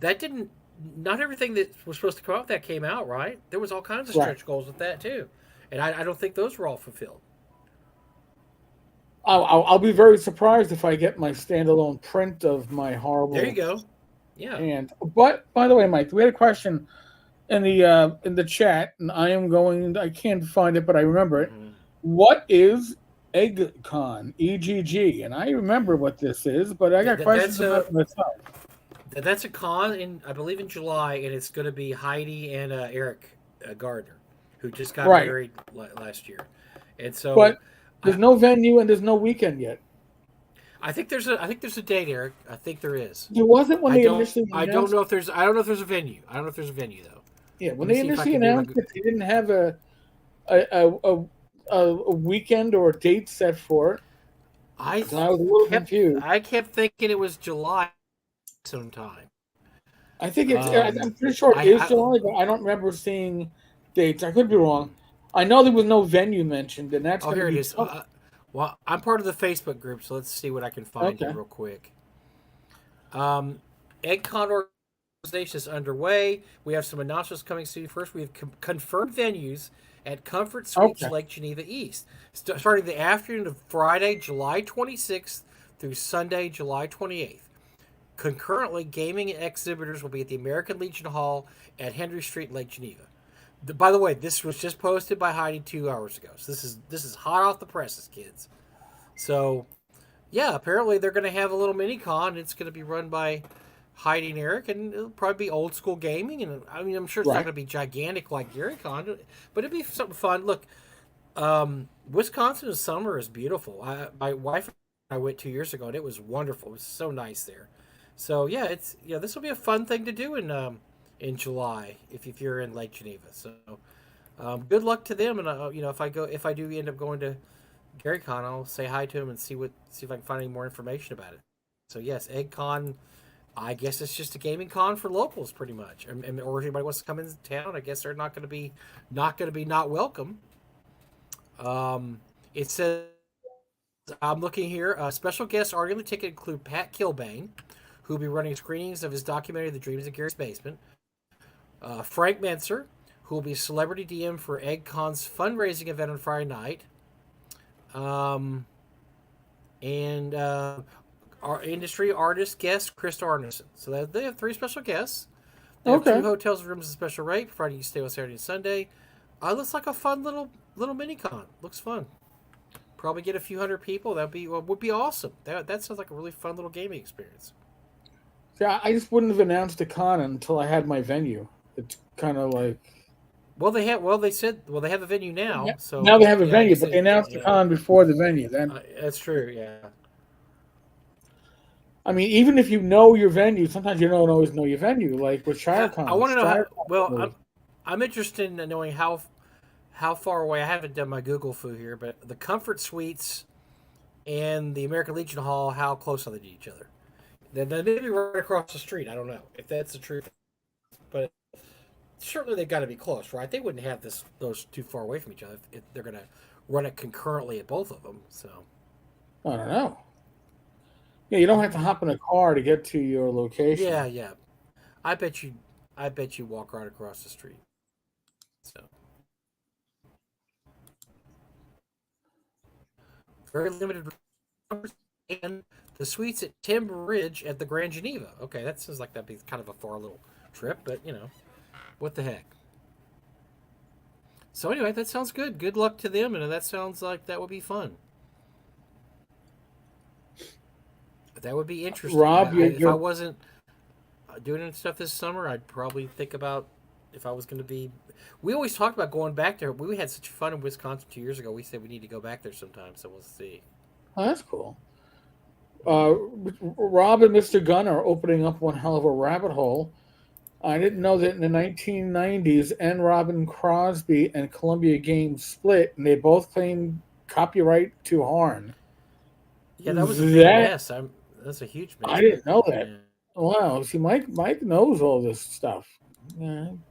that didn't. Not everything that was supposed to come out that came out, right? There was all kinds of stretch goals with that too. And I don't think those were all fulfilled. I'll be very surprised if I get my standalone print of my horrible. There you go. Yeah. But by the way, Mike, we had a question in the chat, and I can't find it, but I remember it. Mm-hmm. What is EggCon? EGG, and I remember what this is, but I got questions about it myself. That's a con I believe in July, and it's going to be Heidi and Eric Gardner, who just got married last year, and so. But there's no venue and there's no weekend yet. I think there's a date, Eric. I think there is. There wasn't when they initially I don't announced. know if there's I don't know if there's a venue. I don't know if there's a venue though. Yeah, when Let me they see if I initially can do my. announced it, they didn't have a a, a, a weekend or a date set for it. I So I was a little kept confused. I kept thinking it was July sometime. I think it's. Um, I'm pretty sure it is I July, but I don't remember seeing dates. I could be wrong. I know there was no venue mentioned, and that's oh going to here it be is. tough. Well, I'm part of the Facebook group, so let's see what I can find here Okay. real quick. Um, EggCon organization is underway. We have some announcements coming soon. First, we have confirmed venues at Comfort Suites Okay. Lake Geneva East, starting the afternoon of Friday, July 26th through Sunday, July 28th. Concurrently, gaming exhibitors will be at the American Legion Hall at Henry Street, Lake Geneva. By the way, this was just posted by Heidi 2 hours ago, so this is hot off the presses, kids. So yeah, apparently they're going to have a little mini con. It's going to be run by Heidi and Eric, and it'll probably be old school gaming. And I mean, I'm sure it's not Right. going to be gigantic like Gary Con, but it'd be something fun. Look, Wisconsin in summer is beautiful. My wife and I went 2 years ago, and it was wonderful. It was so nice there. So yeah, this will be a fun thing to do in July if you're in Lake Geneva. So good luck to them, and if I do end up going to GaryCon, I'll say hi to him and see if I can find any more information about it. So yes, EggCon. I guess it's just a gaming con for locals, pretty much, or if anybody wants to come into town. I guess they're not going to be not welcome. It says I'm looking here. Special guests already on the ticket include Pat Kilbane, who will be running screenings of his documentary "The Dreams of Gary's Basement." Frank Menser, who will be celebrity DM for EggCon's fundraising event on Friday night. Um, and our industry artist guest, Chris Arneson. So they have three special guests. They have two Okay. hotels rooms at special rate, providing you stay on Saturday and Sunday. Looks like a fun little mini con. Looks fun. Probably get a few hundred people. Would be awesome. That sounds like a really fun little gaming experience. Yeah, I just wouldn't have announced a con until I had my venue. It's kind of like They have a venue now. So now they have a yeah, I venue, guess but they announced the yeah, con before the venue. Then that's true. Yeah. I mean, even if you know your venue, sometimes you don't always know your venue. Like with I ShireCon, want to know how. Well, ShireCon. I'm interested in knowing how far away. I haven't done my Google foo here, but the Comfort Suites and the American Legion Hall, how close are they to each other? They may be right across the street. I don't know if that's the truth, but certainly they've got to be close, right? They wouldn't have those too far away from each other if they're going to run it concurrently at both of them. So I don't know. Yeah, you don't have to hop in a car to get to your location. yeah. I bet you I bet you walk right across the street. So very limited numbers, and the suites at Timber Ridge at the Grand Geneva. Okay, that sounds like that'd be kind of a far little trip, but what the heck. So anyway, that sounds good. Good luck to them, and that sounds like that would be fun. That would be interesting. Rob, If I you're wasn't doing stuff this summer, I'd probably think about if I was going to be. We always talked about going back there. We had such fun in Wisconsin 2 years ago. We said we need to go back there sometime. So we'll see. oh, that's cool. Rob and Mr. Gunn are opening up one hell of a rabbit hole. I didn't know that in the 1990s, N. Robin Crosby and Columbia Games split, and they both claimed copyright to Harn. Yeah, that was a big That mess. That's a huge mess I back didn't know then. that. Yeah. Wow, see, Mike knows all this stuff.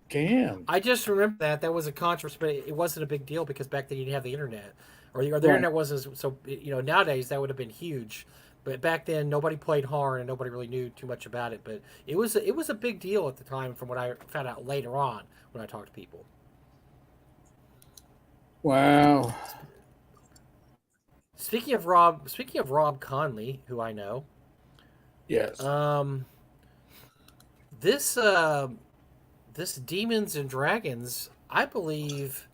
Damn. I just remember that was a controversy, but it wasn't a big deal because back then you didn't have the internet, or the Right. internet wasn't so. Nowadays that would have been huge, but back then nobody played Harn and nobody really knew too much about it. But it was a big deal at the time, from what I found out later on when I talked to people. Wow. Speaking of Rob Conley, who I know, Yes. um, this this Demons and Dragons, I believe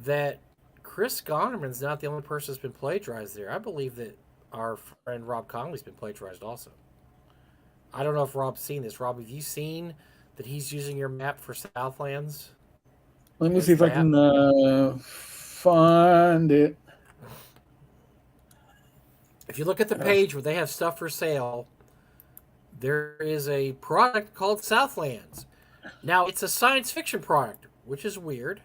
that Chris Gonerman's not the only person that's been plagiarized there. I believe that our friend Rob Conley's been plagiarized also. I don't know if Rob's seen this. Rob, have you seen that he's using your map for Southlands Let me as see if I map? can find it. If you look at the page where they have stuff for sale, there is a product called Southlands. Now, it's a science fiction product, which is weird,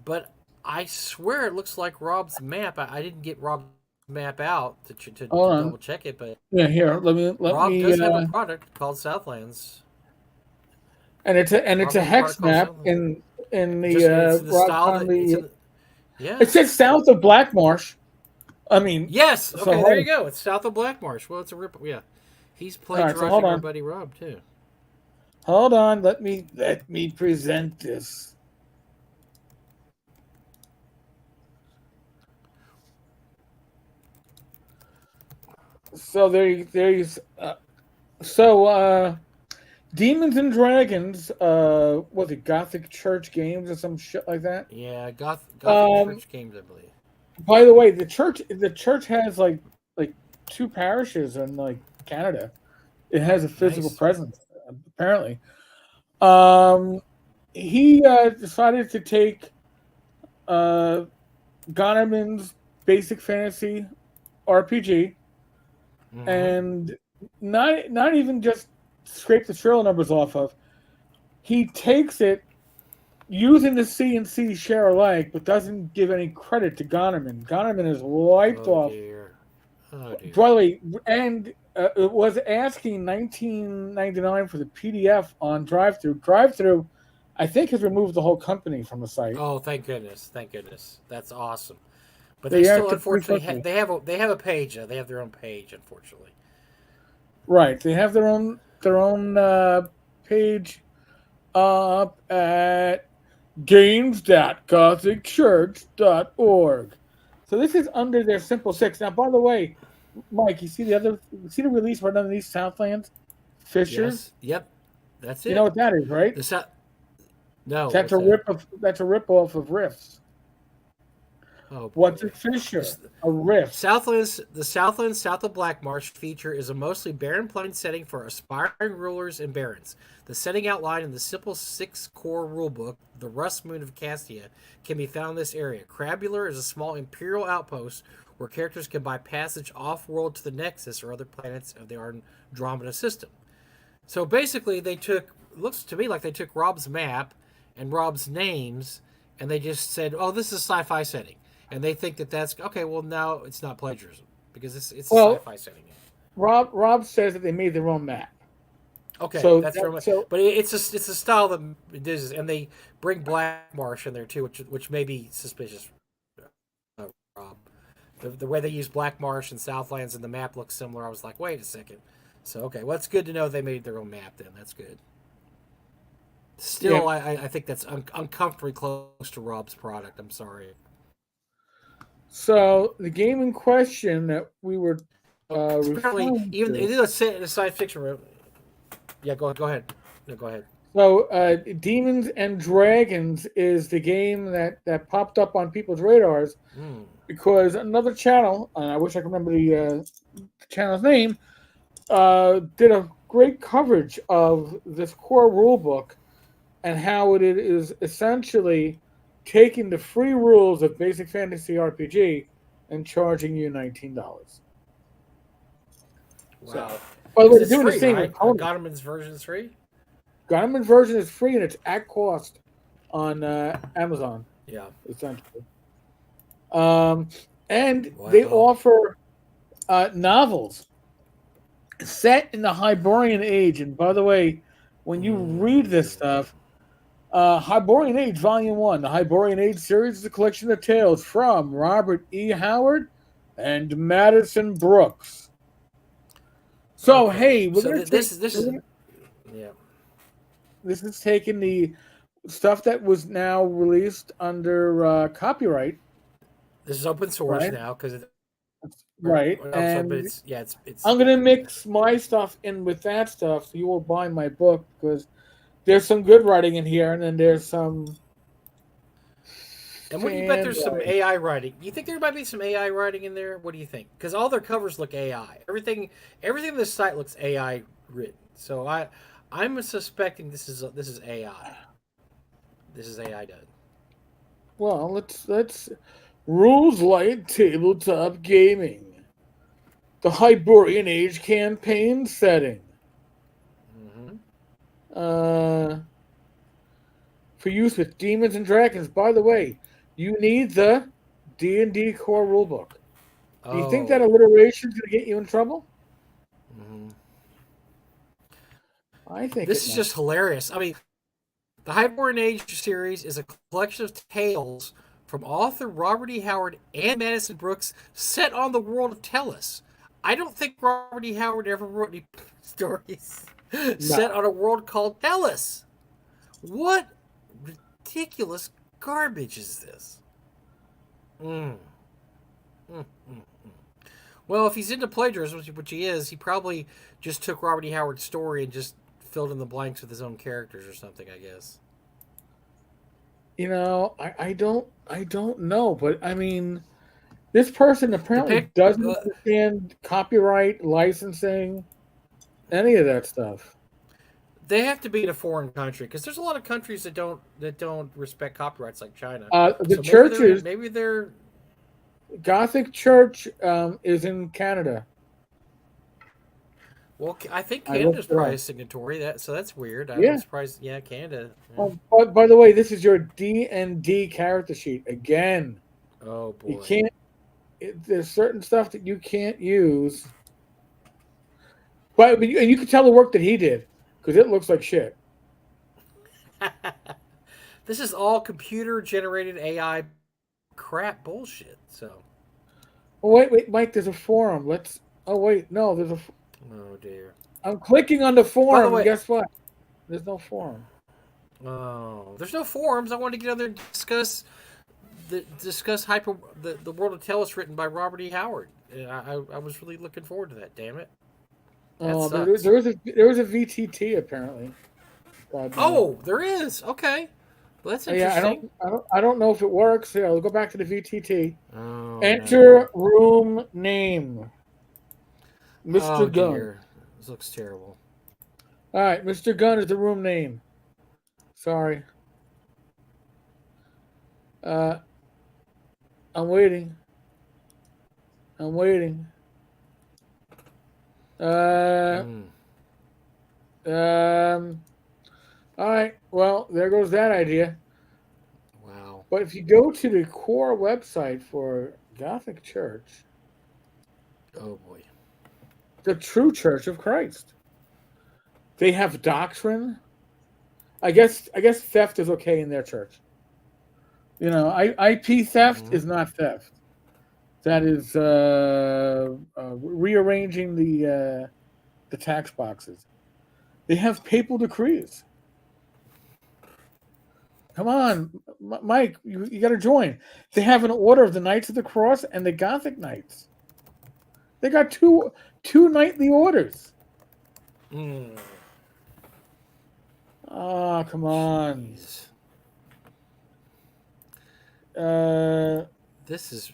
but I swear it looks like Rob's map. I didn't get Rob's map out to Hold double on. check it, but Yeah, here. Let Rob me. does have a product called Southlands. And it's Rob a has a product hex called map Southlands. in Just it's the in the Rob style that it's Conley. in. Yeah. It says south of Black Marsh. I mean, Yes. so Okay. There you go. It's south of Blackmarsh. Well, it's a rip. Yeah. He's all right. So plagiarizing our buddy Rob too. hold on. Let me present this. So there's Demons and Dragons. Was it Gothic Church Games or some shit like that? Yeah. Gothic Um, Church Games, I believe. by the way, the church has like two parishes in like Canada. It has a physical Nice. presence apparently. Um, he decided to take uh, Gonerman's basic fantasy RPG Mm-hmm. and not even just scrape the serial numbers off of. He takes it using the C&C share alike, but doesn't give any credit to Gonerman. Gonerman is wiped Oh off. dear. Oh dear. By the way, and it was asking 19.99 for the PDF on drive-through. Drive-through, I think, has removed the whole company from the site. Oh, thank goodness. Thank goodness. That's awesome. But they They still, acted pretty unfortunately, quickly. they have a page. They have their own page, unfortunately. Right. They have their own page up at games.gothicchurch.org. So this is under their Simple Six. Now, by the way, Mike, you see the release right underneath Southlands? Fishers? Yes. Yep. That's You know it. what that is, right? The sa- No. That's What's a that? rip off of Riffs. Oh What's a boy. Fisher? This, A Riff. The Southland South of Blackmarsh feature is a mostly barren plain setting for aspiring rulers and barons. The setting outlined in the simple six-core rulebook, the Rust Moon of Castia, can be found in this area. Crabular is a small imperial outpost where characters can buy passage off-world to the Nexus or other planets of the Andromeda system. So basically, they took, looks to me like they took Rob's map and Rob's names, and they just said, "Oh, this is a sci-fi setting," and they think that that's okay. Well, now it's not plagiarism because it's a Well, sci-fi setting. Rob says that they made their own map. Okay, So that's that, from, so but it's a style that it is, and they bring Black Marsh in there too, which may be suspicious. Rob, the way they use Black Marsh and Southlands and the map looks similar. I was like, wait a second. So okay, well, it's good to know they made their own map. Then that's good. yeah. Still, I think that's uncomfortably close to Rob's product. I'm sorry. So the game in question that we were Apparently, referring even it to. is a science fiction. Yeah, go ahead. No, go ahead. So Demons and Dragons is the game that popped up on people's radars Mm. because another channel, and I wish I could remember the channel's name, did a great coverage of this core rulebook and how it is essentially taking the free rules of Basic Fantasy RPG and charging you $19. So, Wow. by the way, Because they're it's doing the free, same with right? Conan. Gonerman's version is free. Gunman version is free and it's at cost on Amazon, Yeah. essentially. Um, and they Wow. offer novels set in the Hyborian Age. And by the way, when you read this Mm. stuff, Hyborian Age, Volume 1, the Hyborian Age series is a collection of tales from Robert E. Howard and Madison Brooks. So, Okay. hey, we're So going to take. this is yeah. This is taking the stuff that was now released under copyright, This is open source right? now because it. Right. No, so, but And it's I'm going to mix my stuff in with that stuff. So you will buy my book because there's some good writing in here, and then there's some And what do you bet fan there's some writing. AI writing? You think there might be some AI writing in there? What do you think? Because all their covers look AI. Everything on this site looks AI written. So I'm suspecting this is AI. This is AI done. Well, let's rules light tabletop gaming. The Hyborian Age campaign setting. Mm-hmm. Uh, for use with demons and dragons. By the way, you need the D&D core rulebook. Do you think that Oh. alliteration is going to get you in trouble? Mm-hmm. I think This it is might. just hilarious. I mean, the Highborn Age series is a collection of tales from author Robert E. Howard and Madison Brooks set on the world of Tellus. I don't think Robert E. Howard ever wrote any stories set No. on a world called Tellus. What ridiculous garbage is this? Mm. Mm, mm. Well, if he's into plagiarism, which he is, he probably just took Robert E. Howard's story and just filled in the blanks with his own characters or something, I guess. I don't know, but I mean, this person The apparently pic, doesn't understand copyright, licensing, any of that stuff. they have to be in a foreign country because there's a lot of countries that don't respect copyrights like China. The So maybe they're churches, in, maybe they're Gothic Church, is in Canada. well. I think I Canada's looked it probably up. a signatory. So that's weird. I'm Yeah. surprised. Yeah, Canada. Yeah. Oh, by the way, this is your D&D character sheet again. Oh You boy. can't. There's certain stuff that you can't use, but and you can tell the work that he did because it looks like shit. This is all computer generated AI crap bullshit. So, Oh wait, Mike. There's a forum. Let's. Oh wait, no. oh dear. I'm clicking on the By the forum, and way, guess what? There's no forum. oh, there's no forums. I wanted to get on there and discuss the world of Tellus written by Robert E. Howard. I was really looking forward to that. Damn it, that Oh, sucks. there was a VTT apparently. God damn it. Oh, there is. Okay, well, that's Yeah, interesting. I don't know if it works. Yeah, we'll go back to the VTT. Oh no. Enter room name, Mr. Oh Gunn. dear, this looks terrible. All right, Mr. Gunn is the room name. Sorry. Uh, I'm waiting. I'm waiting. Uh, Mm, um. All right. Well, there goes that idea. wow. But if you go to the core website for Gothic Church, Oh boy. the True Church of Christ, they have doctrine. I guess theft is okay in their church. IP theft Mm-hmm. is not theft. That is rearranging the tax boxes. They have papal decrees. Come on, Mike, you got to join. They have an order of the Knights of the Cross and the Gothic Knights. They got two knightly orders. Mm, Oh, come on. jeez. Uh, This is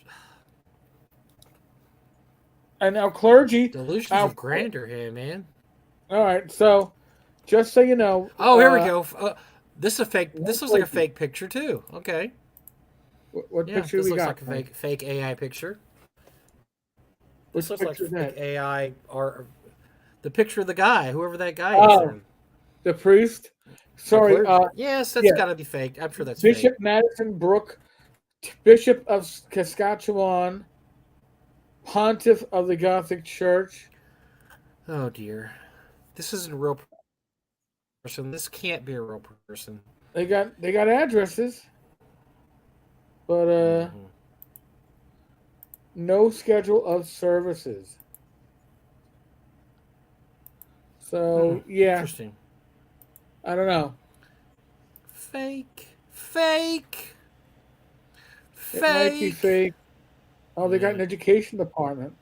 and our clergy. delusions Our, of grandeur here, man. all right, so just so you know, Oh, here we go. This is a fake. one This looks like a clergy. fake picture too. Okay. What Yeah, picture this we looks got? like a Mike? fake AI picture. This Which looks like picture is fake that? AI or the picture of the guy, whoever that guy is. Oh, There. the priest. The Sorry, clergy. Yes, that's yeah, got to be fake. I'm sure that's fake. Bishop Madison Brooke, Bishop of Saskatchewan, Pontiff of the Gothic Church. Oh dear, this isn't a real person. This can't be a real person. They got addresses, but Hmm. no schedule of services. So yeah, Interesting. I don't know. Fake. Fake. It might be Fake. fake. Oh, they got Yeah. an education department.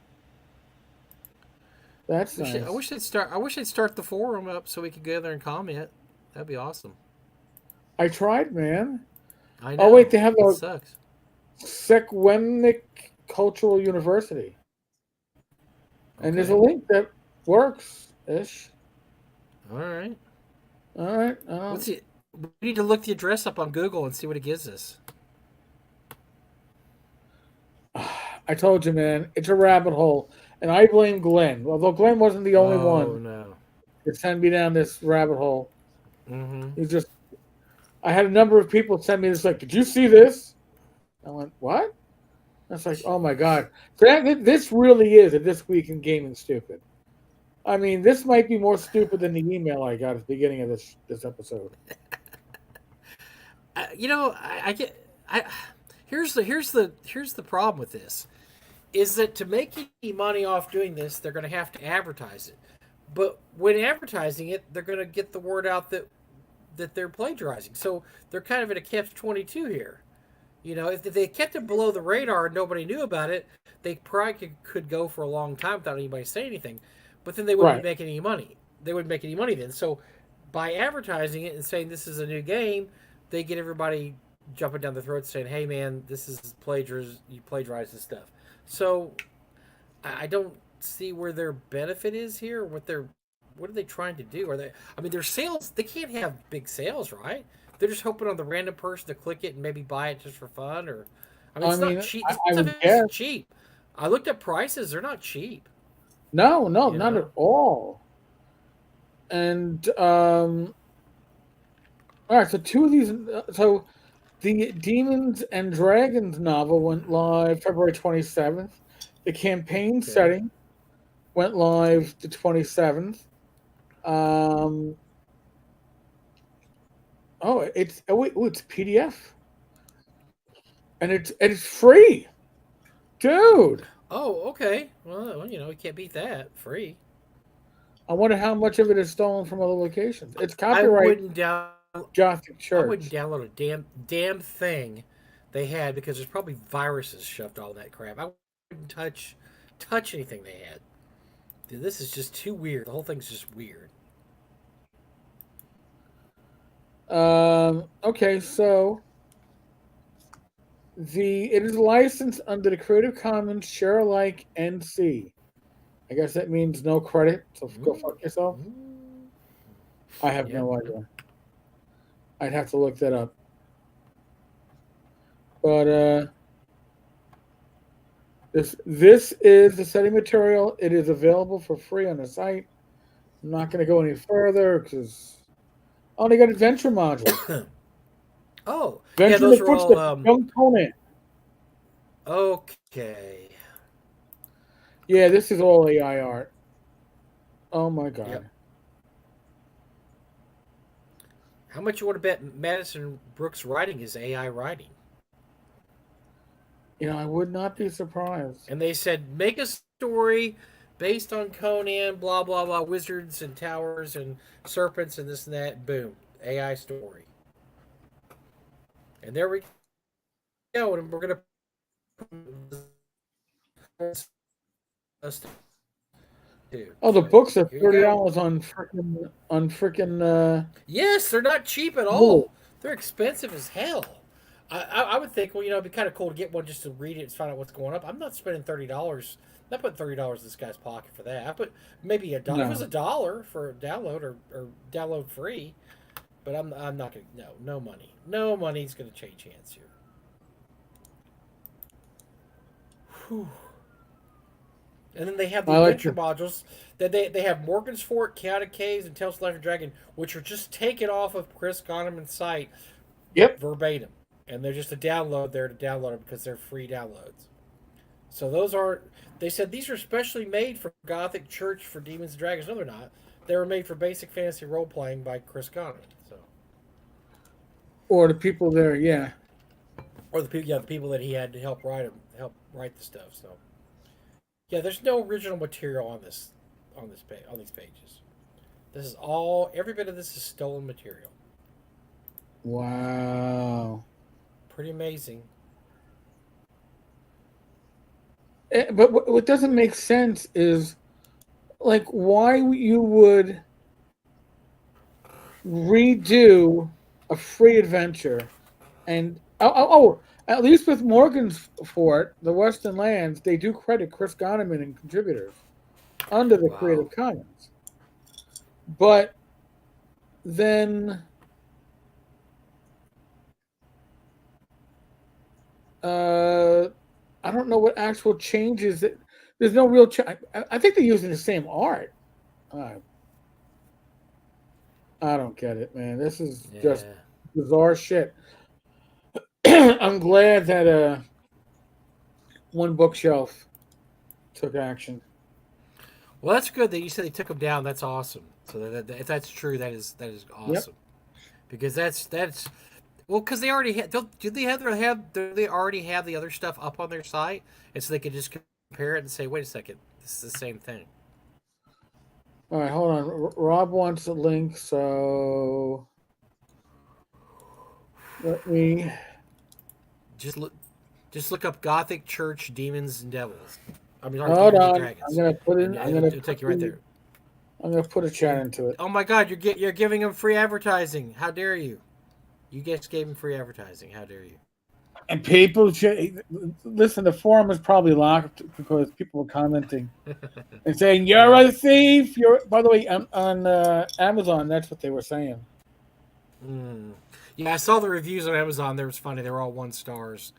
That's I nice. wish they'd start. I wish they'd start the forum up so we could go there and comment. That'd be awesome. I tried, man. I Oh wait, know. they have It a sucks. Sequenic Cultural University, and there's a Okay. link that works ish. All right. All right. What's it? We need to look the address up on Google and see what it gives us. I told you, man, it's a rabbit hole. and I blame Glenn. Although Glenn wasn't the only Oh one no. that sent me down this rabbit hole. Mm-hmm. He just, I had a number of people send me this, like, did you see this? I went, what? That's like, oh my Jeez. god. So this really is a This Week in Gaming stupid. I mean, this might be more stupid than the email I got at the beginning of this episode. I get. I here's the problem with this is that to make any money off doing this, they're going to have to advertise it. But when advertising it, they're going to get the word out that they're plagiarizing. So they're kind of in a catch-22 here. If they kept it below the radar and nobody knew about it, they probably could go for a long time without anybody saying anything. But then they wouldn't Right. be making any money. They wouldn't make any money then. So by advertising it and saying this is a new game, they get everybody jumping down the throat saying, "Hey man, this is plagiarism. You plagiarize this stuff." So I don't see where their benefit is here. What are they trying to do? Are they? I mean, their sales. They can't have big sales, right? They're just hoping on the random person to click it and maybe buy it just for fun. Or, I mean, I it's not mean, cheap. This I stuff would guess. isn't cheap. I looked at prices; they're not cheap. No, no, You not know. at all. And all right, so two of these. So the Demons and Dragons novel went live February 27th. The campaign Okay. setting went live the 27th. Um, it's PDF and it's free, dude. Oh, okay. Well, you can't beat that. Free. I wonder how much of it is stolen from other locations. It's I copyright wouldn't down. Gothic I wouldn't Church. download a damn thing they had because there's probably viruses shoved all that crap. I wouldn't touch anything they had. Dude, this is just too weird. The whole thing's just weird. Okay, so it is licensed under the Creative Commons Share Alike NC. I guess that means no credit. So go Mm, fuck yourself. mm, I have yep. no idea. I'd have to look that up. But this is the setting material. It is available for free on the site. I'm not going to go any further because they got adventure modules. Oh, yeah, Adventure in those the are all. Footsteps of Young Conan. Okay. Yeah, this is all AI art. Oh my Yep. god. How much you want to bet Madison Brooks' writing is AI writing? I would not be surprised. And they said make a story based on Conan, blah blah blah, wizards and towers and serpents and this and that. Boom, AI story. And there we go. And we're gonna us too. Oh, the So books are here you go. $30 on frickin' Yes, they're not cheap at Google. all. They're expensive as hell. I would think, well, it'd be kind of cool to get one just to read it and find out what's going up. I'm not spending $30. Not putting $30 in this guy's pocket for that. I put maybe a dollar. If it was No. a dollar for a download or download free, but I'm not gonna. No money. No money's gonna change hands here. Whew. And then they have the I like adventure the modules. That they have Morgan's Fort, Chaotic Caves, and Tales of Life and Dragon, which are just taken off of Chris Goneman's site Yep. verbatim, and they're just a download there to download them because they're free downloads. So those are. They said these are specially made for Gothic Church for Demons and Dragons. No, they're not. They were made for basic fantasy role playing by Chris Goneman. So, Or the people there, yeah. or the people that he had to help write the stuff. So, yeah, there's no original material on these pages. This is all. Every bit of this is stolen material. Wow. Pretty amazing. But what doesn't make sense is like why you would redo a free adventure and at least with Morgan's Fort, the Western Lands, they do credit Chris Goneman and contributors under the Wow. Creative Commons. But then uh I don't know what actual changes that there's no real. I think they're using the same art. I, I don't get it, man. This is just Yeah. bizarre shit. I'm glad that one bookshelf took action. Well, that's good that you said they took them down. That's awesome. So if that's true, that is Yep. awesome because that's well because they already had. Do they have do they already have the other stuff up on their site, and so they could just compare it and say, wait a second, this is the same thing. All right, hold on. Rob wants a link, so let me. Just look, just look up Gothic Church Demons and Devils. I mean, or Hold Demons and on. I'm Dragons, gonna put and in. it'll take you right there. I'm gonna put a chat into it. Oh my God, you're giving them free advertising. How dare you? You guys gave them free advertising. How dare you? And people should listen. The forum is probably locked because people were commenting and saying you're Yeah. a thief. You're. By the way, on Amazon, that's what they were saying. Mm. Yeah, I saw the reviews on Amazon. They was funny. They were all 1 stars.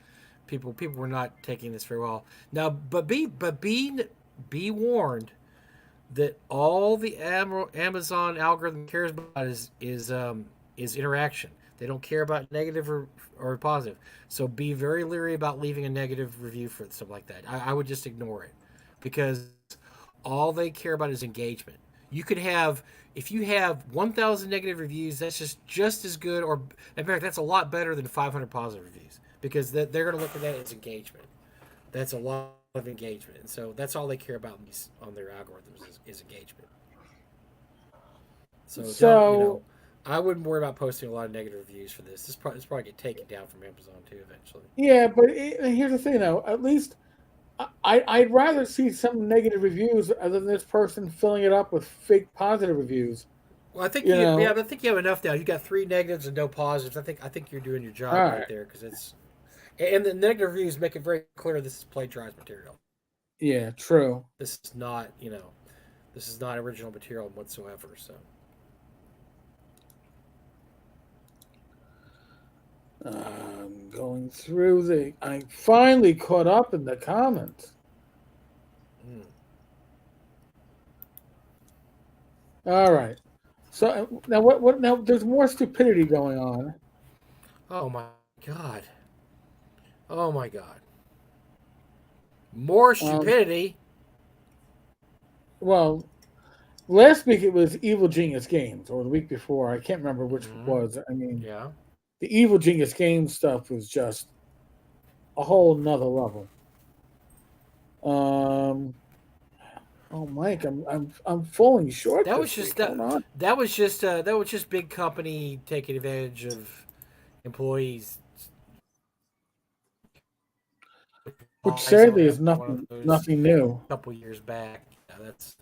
People were not taking this very well. Now, be warned that all the Amazon algorithm cares about is interaction. They don't care about negative or positive. So be very leery about leaving a negative review for stuff like that. I would just ignore it because all they care about is engagement. You could have if you have 1,000 negative reviews, that's just as good, or in fact, that's a lot better than 500 positive reviews because they're going to look at that as engagement. That's a lot of engagement, and so that's all they care about on their algorithms is engagement. So don't So I wouldn't worry about posting a lot of negative reviews for this. This probably get taken down from Amazon too eventually. yeah, but here's the thing, though. At least I'd rather see some negative reviews other than this person filling it up with fake positive reviews. Well, I think You you yeah, know. but I think you have enough now. You got 3 negatives and no positives. I think you're doing your All job right right. there because it's and the negative reviews make it very clear this is plagiarized material. Yeah. True. This is not this is not original material whatsoever. So Going through the. I finally caught up in the comments. mm. All right. So now what? What now? There's more stupidity going on. Oh my god, oh my god, more Um. stupidity. Well, last week it was Evil Genius Games, or the week before. I can't remember which it Mm. was. I mean, Yeah. the Evil Genius Games stuff was just a whole nother level. Um. Oh, Mike, I'm falling short That was this just week. Hold on. that was just big company taking advantage of employees. Which I saw sadly that is one of those nothing new. a couple years back. Yeah, that's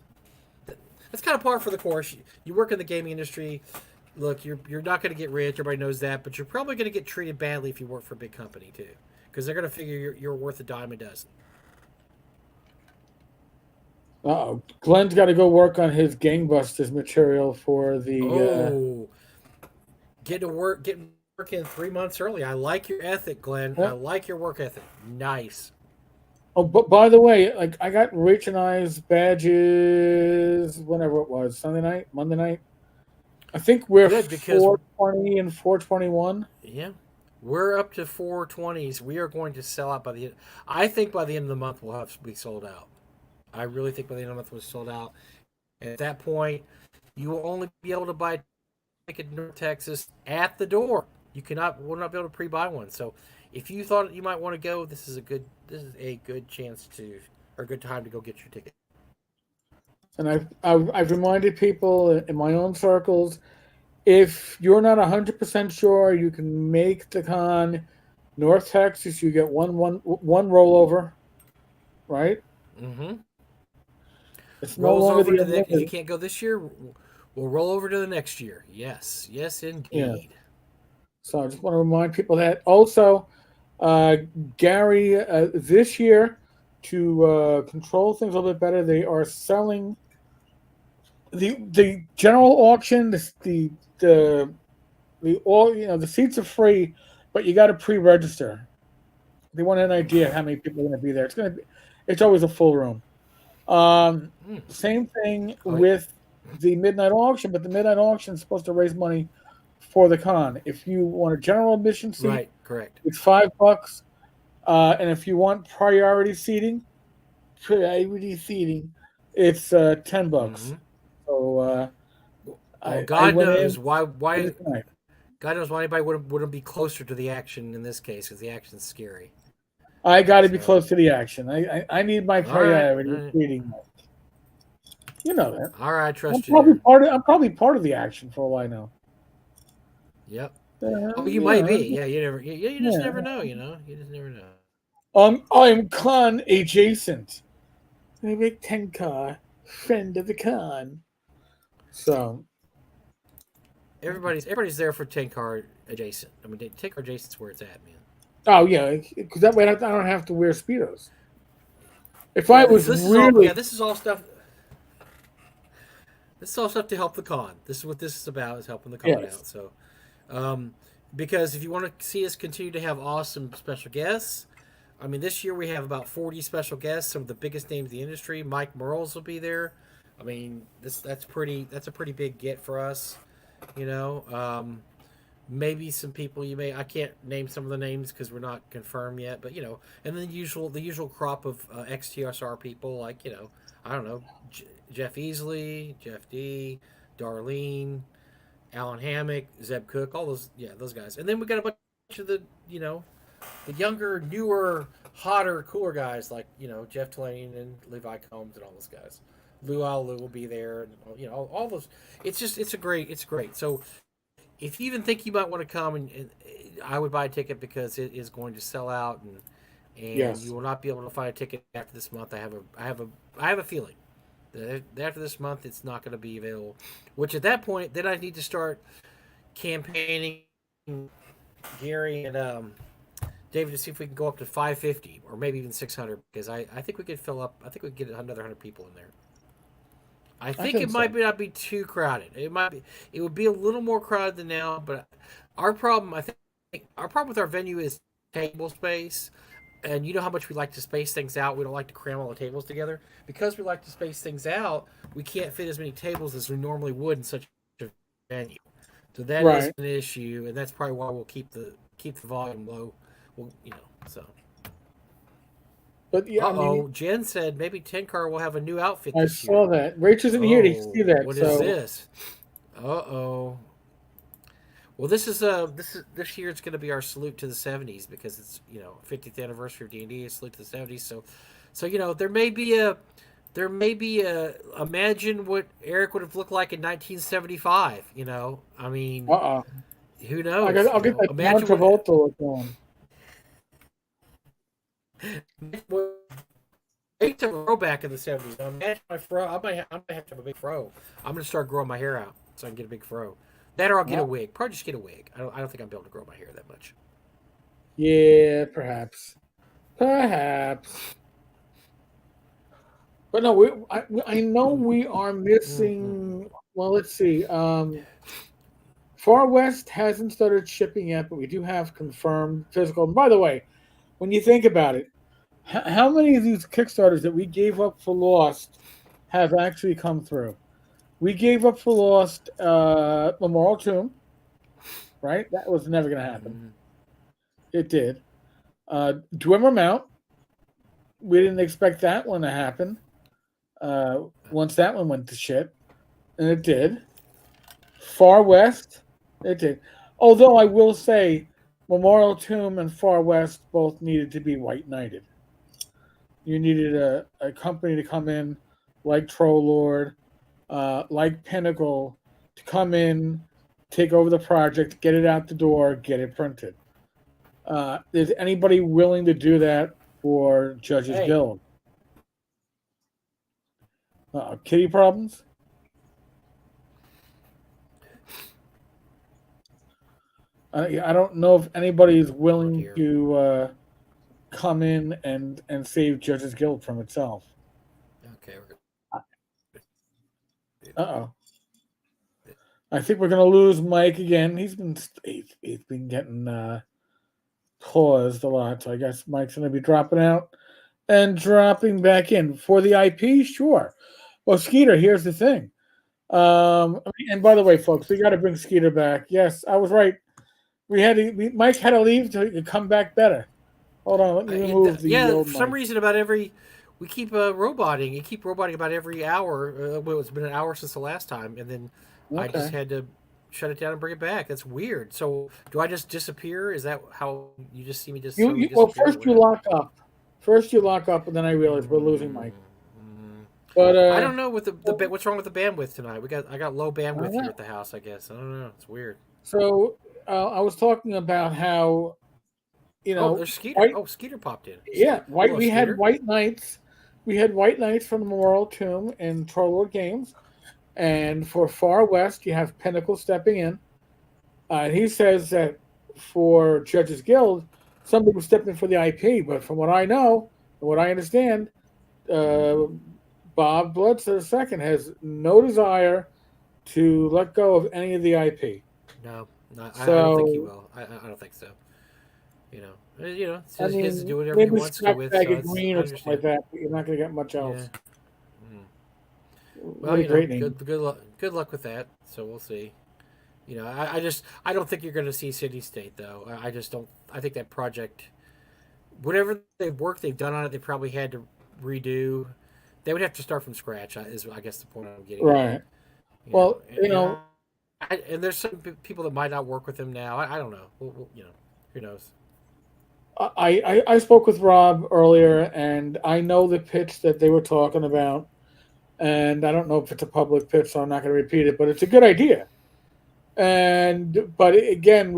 kind of par for the course. You work in the gaming industry. Look, you're not going to get rich. Everybody knows that, but you're probably going to get treated badly if you work for a big company too, because they're going to figure you're worth a dime a dozen. Oh, Glenn's got to go work on his gangbusters material for the. Oh, getting work in 3 months early. I like your ethic, Glenn. I Yep. like your work ethic. Nice. Oh, but by the way, like I got Rich and I's badges whenever it was Sunday night, Monday night. I think we're Good because 420 and 421. yeah, we're up to 420s. We are going to sell out by the end. I think by the end of the month we'll have to be sold out. I really think by the end of the month we'll be sold out. And at that point, you will only be able to buy a ticket in North Texas at the door. You cannot will not be able to pre-buy one. So if you thought you might want to go, this is a good chance to or a good time to go get your ticket. And I've reminded people in my own circles, if you're not 100% sure you can make the con North Texas, you get one rollover, right? Mm-hmm. It's no Rolls longer over the to the if you unlimited. can't go this year, we'll roll over to the next year. Yes, yes, Yeah. indeed. So I just want to remind people that. Also, uh, Gary, this year to control things a little bit better, they are selling the general auction. The the all the seats are free, but you got to pre-register. They want an idea how many people are going to be there. It's always a full room. Same thing Oh, yeah. with the midnight auction, but the midnight auction is supposed to raise money for the con. If you want a general admission seat, Right, correct. it's $5, and if you want priority seating, it's $10. Mm-hmm. So Well, I God went in knows why tonight. God knows why anybody wouldn't be closer to the action in this case because the action's scary. I got to be So, close to the action. I need my all right, all priority right, seating. You know that. all right. I I'm trust you probably there. part of. I'm probably part of the action for all I know. Yep. Oh, you might be. Yeah, Yeah, you never. You just never yeah. know. You just never know. I'm con adjacent. Maybe Tenkar, friend of the con. So, Everybody's there for Tenkar adjacent. I mean, Tenkar adjacent's where it's at, man. oh yeah, because that way I don't have to wear speedos. If I Yeah, was this is all. Yeah, really, this is all stuff. This is all stuff to help the con. This is what this is about: is helping the con yes, out. So, um, because if you want to see us continue to have awesome special guests, I mean, this year we have about 40 special guests, some of the biggest names in the industry. Mike Merles will be there. I mean, that's a pretty big get for us. You know, maybe some people I can't name some of the names because we're not confirmed yet, but and then the usual crop of XTSR people like I don't know Jeff Easley, Jeff D, Darlene, Alan Hammock, Zeb Cook, all those guys, and then we got a bunch of the younger, newer, hotter, cooler guys like Jeff Tillane and Levi Combs and all those guys. Lou Alu will be there, and all those. It's great. So if you even think you might want to come, and I would buy a ticket because it is going to sell out, and you yes, will not be able to find a ticket after this month. I have a feeling that after this month it's not going to be available. Which at that point, then I need to start campaigning Gary and David to see if we can go up to 550 or maybe even 600 because I think we could fill up. I think we could get another 100 people in there. I I think think it so. might not be too crowded. It would be a little more crowded than now, but I think, our problem with our venue is table space. And you know how much we like to space things out. We don't like to cram all the tables together because we like to space things out. We can't fit as many tables as we normally would in such a venue. So that is Right, an issue, and that's probably why we'll keep the volume low. Well, so. but yeah, I mean, Jen said maybe Tenkar will have a new outfit I this year. saw that. Rach isn't here to see Oh, that, what is so this? Uh-oh. Well, this year it's going to be our salute to the '70s because it's 50th anniversary of D&D. Salute to the '70s. So there may be a imagine what Eric would have looked like in 1975. I mean, uh-uh. who knows? I'll get that John Imagine Travolta look on. what I used to grow back in the '70s. Now imagine my fro. I might have to have a big fro. I'm going to start growing my hair out so I can get a big fro. That or I'll get a Uh, wig. Probably just get a wig. I don't think I'm able to grow my hair that much. yeah, perhaps. But no, I know we are Mm-mm-mm. missing. Well, let's see. Far West hasn't started shipping yet, but we do have confirmed physical. And by the way, when you think about it, how many of these Kickstarters that we gave up for Lost have actually come through? We gave up for Lost Memorial Tomb, right? That was never going to happen. Mm-hmm. It did. Dwemer Mount, we didn't expect that one to happen. Once that one went to shit, and it did. Far West, it did. Although I will say, Memorial Tomb and Far West both needed to be white knighted. You needed a company to come in like Troll Lord, like Pinnacle, to come in, take over the project, get it out the door, get it printed. Is anybody willing to do that for Judges Hey, Guild? Kitty problems? I don't know if anybody is on willing here. to come in and save Judges Guild from itself. Okay, we're Uh oh. I think we're gonna lose Mike again. He's been getting paused a lot, so I guess Mike's gonna be dropping out. and dropping back in for the IP. Sure. Well, Skeeter, here's the thing. And by the way, folks, we got to bring Skeeter back. Yes, I was right. Mike had to leave to come back better. Hold on, let me remove the Yeah, old for some Mike. reason, about every we keep roboting. You keep roboting about every hour. Well, it's been an hour since the last time, and then I just Okay. had to shut it down and bring it back. That's weird. So, do I just disappear? Is that how you just see me just suddenly Well, disappear? first What you happened? lock up. First you lock up, and then I realized we're losing Mm, Mike. mm. But I don't know what well, what's wrong with the bandwidth tonight. I got low I don't bandwidth here know. at the house. I guess I don't know. It's weird. So I was talking about how you Oh, know there's Skeeter. white. Oh, Skeeter popped in. Yeah, white. Hello, We had Skeeter. white knights. We had white knights from the Memorial Tomb in Trollwood Games, and for Far West, you have Pinnacle stepping in. And he says that for Judges Guild, somebody was stepping in for the IP, but from what I know and what I understand, uh, Bob Blitzer II has no desire to let go of any of the IP. No, no, I don't think he So, will. I don't think so. It's I he has to mean, do whatever he maybe wants to scrap with. bag So of it's green I or something like understand. that, but you're not going to get much Yeah. else. Mm. What Well, a great name. good luck with that. So we'll see. I don't think you're going to see City State though. I just don't. I think that project, whatever they've done on it, they probably had to redo. They would have to start from scratch. Is I guess the point I'm getting at. Right. Well, And there's some people that might not work with him now. I don't know. Who knows? I spoke with Rob earlier, and I know the pitch that they were talking about, and I don't know if it's a public pitch, so I'm not going to repeat it, but it's a good idea. But it, again,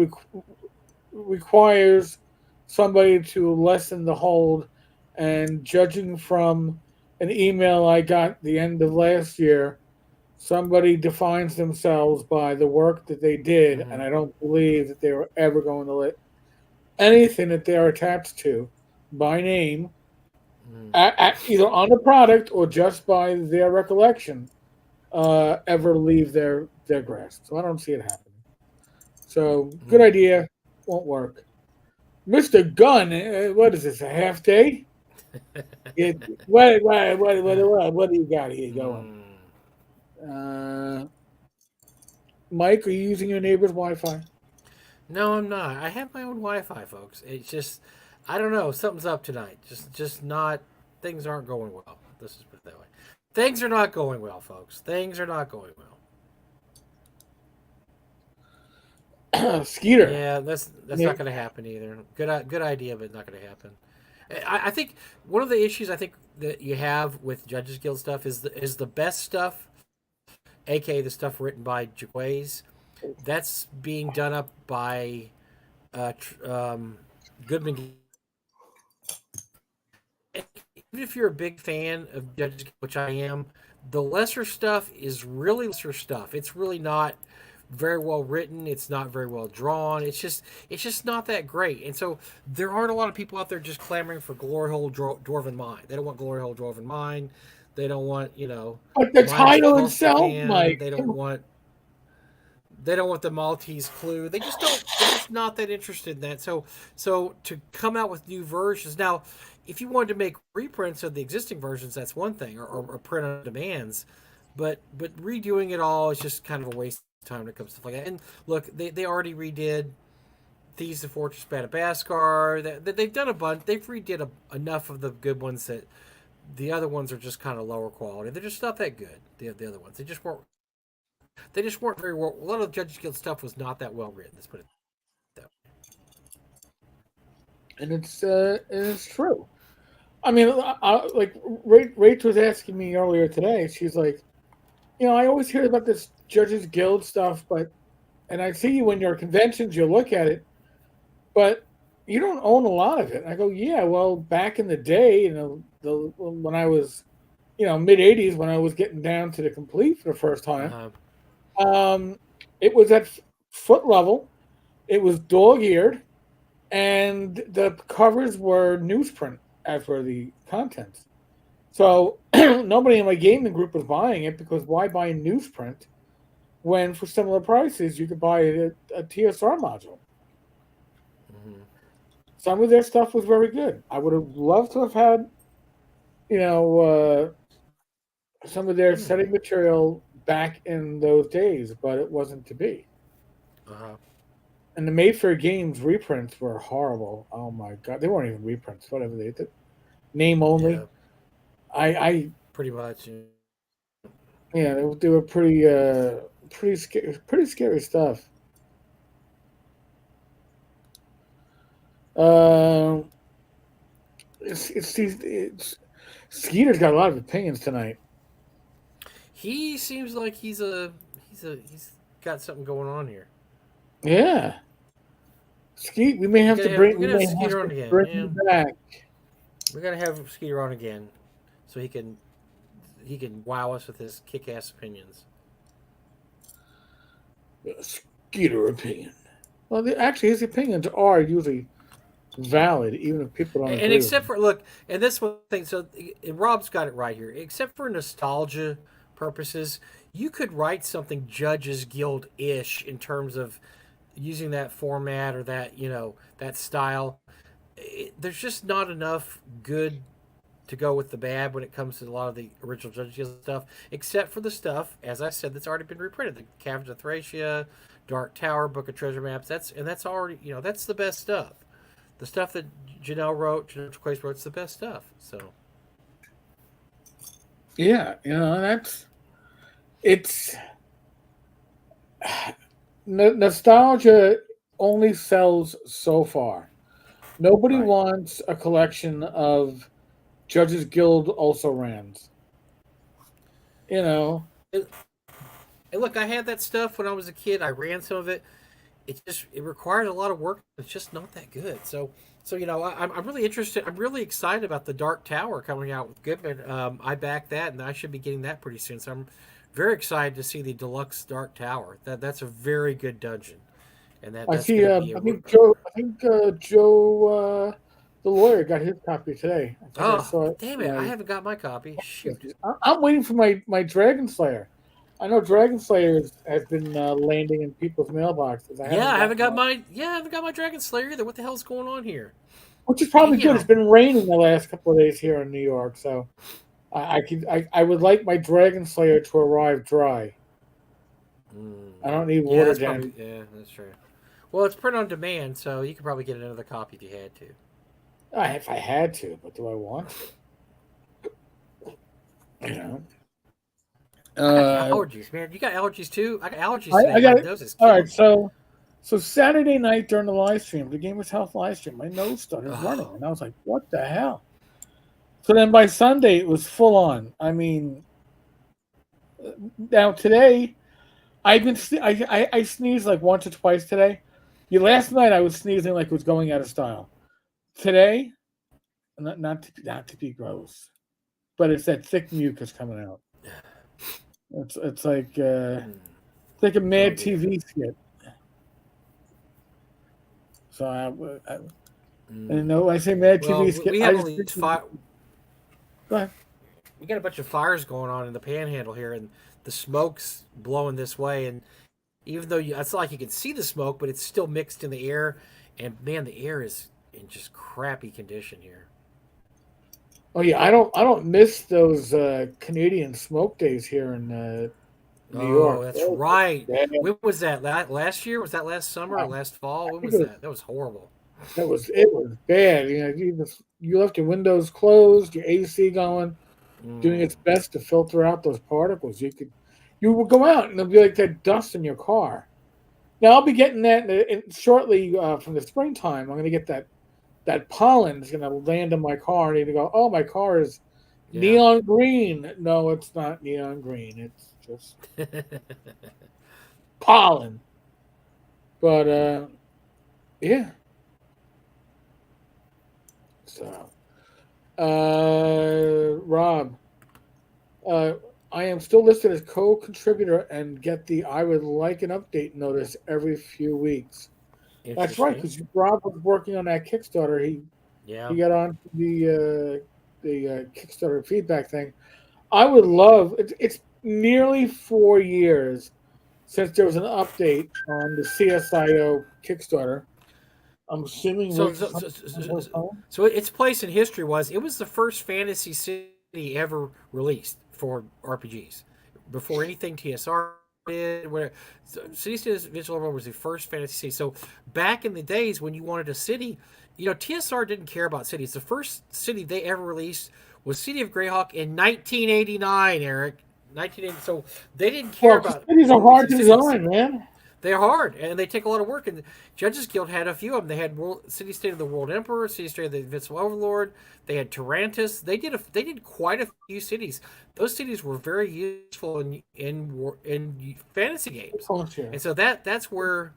requires somebody to lessen the hold. And judging from an email I got the end of last year, somebody defines themselves by the work that they did, Mm-hmm. and I don't believe that they were ever going to let anything that they are attached to by name, Mm-hmm. either on the product or just by their recollection, ever leave their grasp. So I don't see it happening. So good Mm-hmm. idea, won't work. Mister Gunn, what is this? A half day? Yeah, what do you got here going? Mm. Uh, Mike, are you using your neighbor's Wi-Fi? No, I'm not. I have my own Wi-Fi, folks. It's just, I don't know. Something's up tonight. Just not. Things aren't going well. Let's just put it that way. Things are not going well, folks. Things are not going well. Skeeter. Yeah, that's Yeah, not going to happen either. Good idea, but not going to happen. I think one of the issues I think that you have with Judges Guild stuff is the best stuff, aka the stuff written by Jaquays. That's being done up by Goodman. Even if you're a big fan of Judges, which I am, the lesser stuff is really lesser stuff. It's really not very well written. It's not very well drawn. It's just not that great. And so there aren't a lot of people out there just clamoring for Glory Hole Dwarven Mine. They don't want Glory Hole Dwarven Mine. They don't want but the Mines of title itself, Helstican. Mike. Come on. They don't want the Maltese Clue. They just don't. They're just not that interested in that. So to come out with new versions now, if you wanted to make reprints of the existing versions, that's one thing, or print on demands. But redoing it all is just kind of a waste of time when it comes to stuff like that. And look, they already redid Thieves of Fortress Madagascar. They've done a bunch. They've redid enough of the good ones that the other ones are just kind of lower quality. They're just not that good. The other ones, they just weren't very well. A lot of Judges Guild stuff was not that well written. Let's put it that way. And it's true. I mean, like Rach was asking me earlier today. She's like, I always hear about this Judges Guild stuff, and I see you when you're at conventions, you look at it, but you don't own a lot of it. And I go, yeah, well, back in the day, when I was, mid '80s, when I was getting down to the complete for the first time, Uh, um, it was at foot level. It was dog-eared, and the covers were newsprint as were the contents. So nobody in my gaming group was buying it because why buy newsprint when for similar prices you could buy a TSR module? mm-hmm. Some of their stuff was very good. I would have loved to have had you know, some of their Hmm. setting material back in those days, but it wasn't to be. Uh-huh. And the Mayfair Games reprints were horrible. Oh my god, they weren't even reprints. Whatever they did, name only. Yeah, I pretty much. Yeah. yeah, they were pretty scary stuff. Um, it's Skeeter's got a lot of opinions tonight. He seems like he's got something going on here. Yeah, Skeet, we may have to We're we gonna have may have Skeeter to on again. bring Yeah, him back. we gotta have Skeeter on again, so he can wow us with his kick ass opinions. Skeeter opinion. Well, actually, his opinions are usually valid, even if people don't And agree with except him. for look, and this one thing, so Rob's got it right here. Except for nostalgia purposes, you could write something Judges Guild ish in terms of using that format or that that style. There's just not enough good to go with the bad when it comes to a lot of the original Judges Guild stuff, except for the stuff, as I said, that's already been reprinted. The Caverns of Thracia, Dark Tower, Book of Treasure Maps. That's already that's the best stuff. The stuff that Janelle Quace wrote, it's the best stuff. So Yeah, that's it's nostalgia only sells so far. Nobody right. wants a collection of Judges Guild also rans. You know, And, and look, I had that stuff when I was a kid. I ran some of it. It required a lot of work. It's just not that good. So I'm really interested. I'm really excited about the Dark Tower coming out with Goodman. I back that, and I should be getting that pretty soon. So I'm very excited to see the deluxe Dark Tower. That's a very good dungeon, and I that's see. going to be a. I think Joe, the lawyer, got his copy today. I think I Oh, saw it. damn it! I Like, haven't got my copy. Shoot. I'm waiting for my Dragon Slayer. I know Dragon Slayer has been landing in people's mailboxes. I Yeah, haven't I haven't gotten got mine, my. Yeah, I haven't got my Dragon Slayer either. What the hell's going on here? which is probably good. It's Damn. been raining the last couple of days here in New York, so I would like my Dragon Slayer to arrive dry. Mm. I don't need Yeah, water that's damage. probably yeah, that's true. Well, it's print on demand, so you could probably get another copy if you had to. If I had to, but do I want to? You know. I got Uh, allergies, man. You got allergies too? I got allergies today. I My got it. nose is All right, killing me. so Saturday night during the live stream, the Gamers Health live stream, my nose started running, Oh, and I was like, "What the hell?" So then by Sunday, it was full on. I mean, now today I sneezed like once or twice today. Last night I was sneezing like it was going out of style. Today, not to be gross, but it's that thick mucus coming out. mm. It's like a Oh mad dear. TV skit. So Mm. and no, I say mad Well, TV skit. we I have all just these picture. fire. Go ahead. We got a bunch of fires going on in the Panhandle here, and the smoke's blowing this way. And even though it's not like you can see the smoke, but it's still mixed in the air. And man, the air is in just crappy condition here. Oh yeah, I don't miss those Canadian smoke days here in New Oh, York. that's Those were right. bad. When was that? Last year? Was that last summer or I last fall? When think was that? That was horrible. it was bad. You left your windows closed, your AC going, doing Mm, its best to filter out those particles. You would go out and there'll be like that dust in your car. Now I'll be getting that shortly from the springtime. I'm going to get that pollen is going to land in my car and you go, oh, my car is yeah. neon green. No, it's not neon green. It's just pollen. But yeah. So, Rob, uh, I am still listed as co-contributor and get the I would like an update notice every few weeks. That's right, Interesting. because Rob was working on that Kickstarter. He Yeah. got on the Kickstarter feedback thing. I would love. It's nearly 4 years since there was an update on the CSIO Kickstarter. I'm assuming So, with so, some so, some so, postponed. so its place in history was it was the first fantasy ever released for RPGs. Before anything TSR did, where City States Adventure Level was the first fantasy city. So back in the days when you wanted a city, TSR didn't care about cities. The first city they ever released was City of Greyhawk in 1989, Eric. 1980. So they didn't care Well, 'cause about cities are hard releasing to cities. design, man. They're hard and they take a lot of work. And the Judges Guild had a few of them. They had City State of the World Emperor, City State of the Invincible Overlord. They had Tarantus. They did quite a few cities. Those cities were very useful in fantasy games, Oh, sure. and so that's where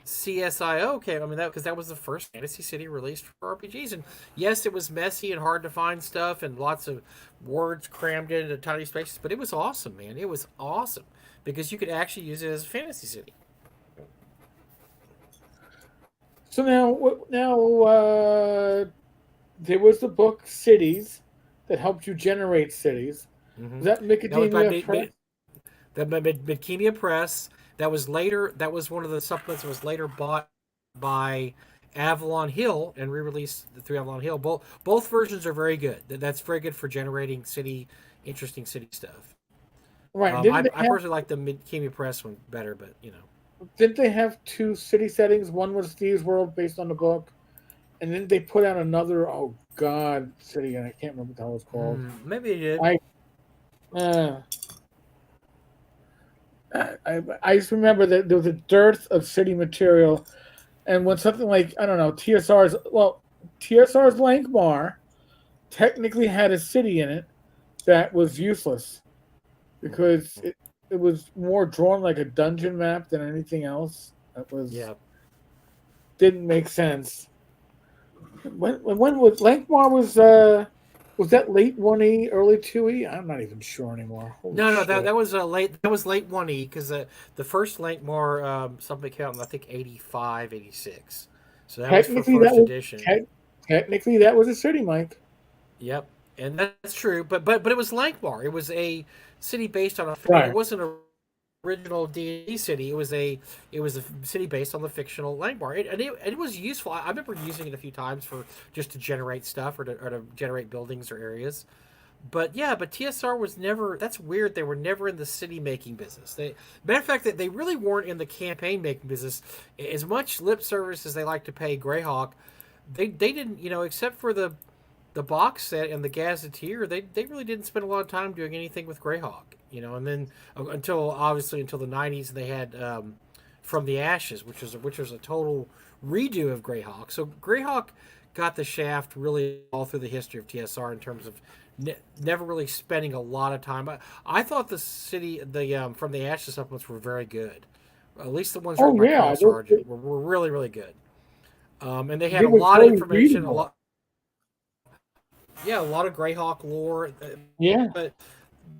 CSIO came. I mean, that because that was the first fantasy city released for RPGs. And yes, it was messy and hard to find stuff and lots of words crammed into tiny spaces, but it was awesome, man. It was awesome because you could actually use it as a fantasy city. So now, there was the book Cities that helped you generate cities. Mm-hmm. Was that That was by Macadamia Press? the Midkemia Press. That was later. That was one of the supplements that was later bought by Avalon Hill and re-released through Avalon Hill. Both versions are very good. That's very good for generating interesting city stuff. Right. I personally like the Midkemia Press one better, but Didn't they have two city settings? One was Steve's World based on the book, and then they put out another. Oh God, city, and I can't remember what the hell it's called. Maybe they did. I just remember that there was a dearth of city material, and when something like I don't know TSR's Lankmar technically had a city in it that was useless because it was more drawn like a dungeon map than anything else. That was didn't make sense. When was Lankmar was that late 1E, early 2E? I'm not even sure anymore. No, that was late 1E because the first Lankmar something came out in I think 85, 86. So that was for first edition. Technically, that was a city, Mike. Yep, and that's true. But it was Lankmar. It was a city based on a. Right. It wasn't a original D&D city. It was a city based on the fictional Lankmar. It was useful. I remember using it a few times for just to generate stuff or to generate buildings or areas. But TSR was never. That's weird. They were never in the city making business. Matter of fact, that they really weren't in the campaign making business. As much lip service as they like to pay Greyhawk, they didn't. Except for the box set and the Gazetteer, they really didn't spend a lot of time doing anything with Greyhawk. And then until the 90s, they had From the Ashes, which was a total redo of Greyhawk. So Greyhawk got the shaft really all through the history of TSR in terms of never really spending a lot of time. I thought the From the Ashes supplements were very good. At least the ones written by Carl Sargent were really, really good. And they had a lot of information, a lot of Greyhawk lore. But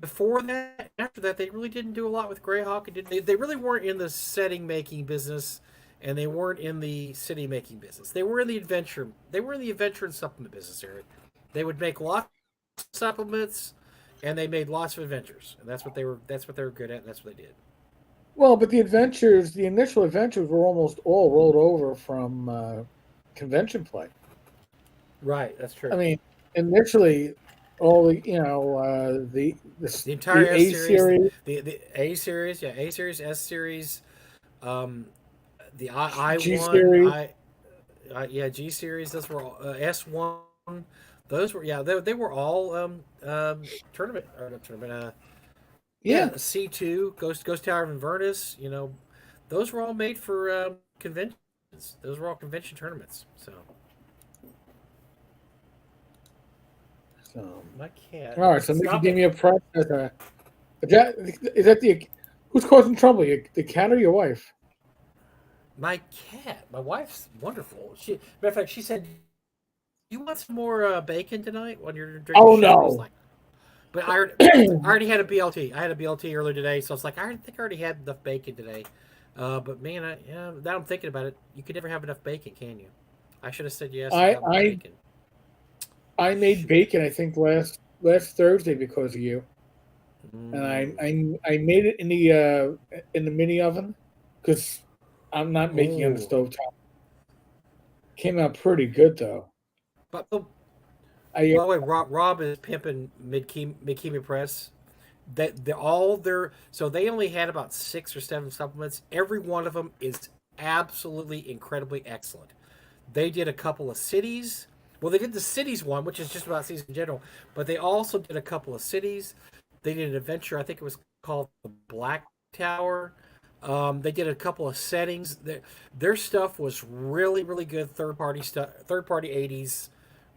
before that, after that, they really didn't do a lot with Greyhawk. They really weren't in the setting making business, and they weren't in the city making business. They were in the adventure. They were in the adventure and supplement business, Eric. They would make lots of supplements, and they made lots of adventures. And that's what they were. That's what they were good at. And that's what they did. Well, but the initial adventures, were almost all rolled over from convention play. Right. That's true. I mean, initially, all the the entire A series, the A series, A series, S series, the I G one, series. G series. Those were all S1. Those were they were all tournament or not tournament. C2, Ghost Tower of Inverness. Those were all made for conventions. Those were all convention tournaments. So my cat. All right, so Mickey gave me a price. Is that who's causing trouble? The cat or your wife? My cat. My wife's wonderful. Matter of fact, she said, "You want some more bacon tonight when you're drinking?" Oh no! But I already had a BLT. I had a BLT earlier today, so I was like, I think I already had enough bacon today. But man, now I'm thinking about it. You could never have enough bacon, can you? I should have said yes. Bacon. I made bacon, I think last Thursday because of you, and I made it in the mini oven because I'm not making it on the stovetop. Came out pretty good though. But I By the way, Rob is pimping Midkemi Press. That they all their so they only had about 6 or 7 supplements. Every one of them is absolutely incredibly excellent. They did a couple of cities. Well, they did the cities one, which is just about cities in general, but they also did a couple of cities. They did an adventure. I think it was called the Black Tower. They did a couple of settings. Their stuff was really, really good. Third party stuff. Third party '80s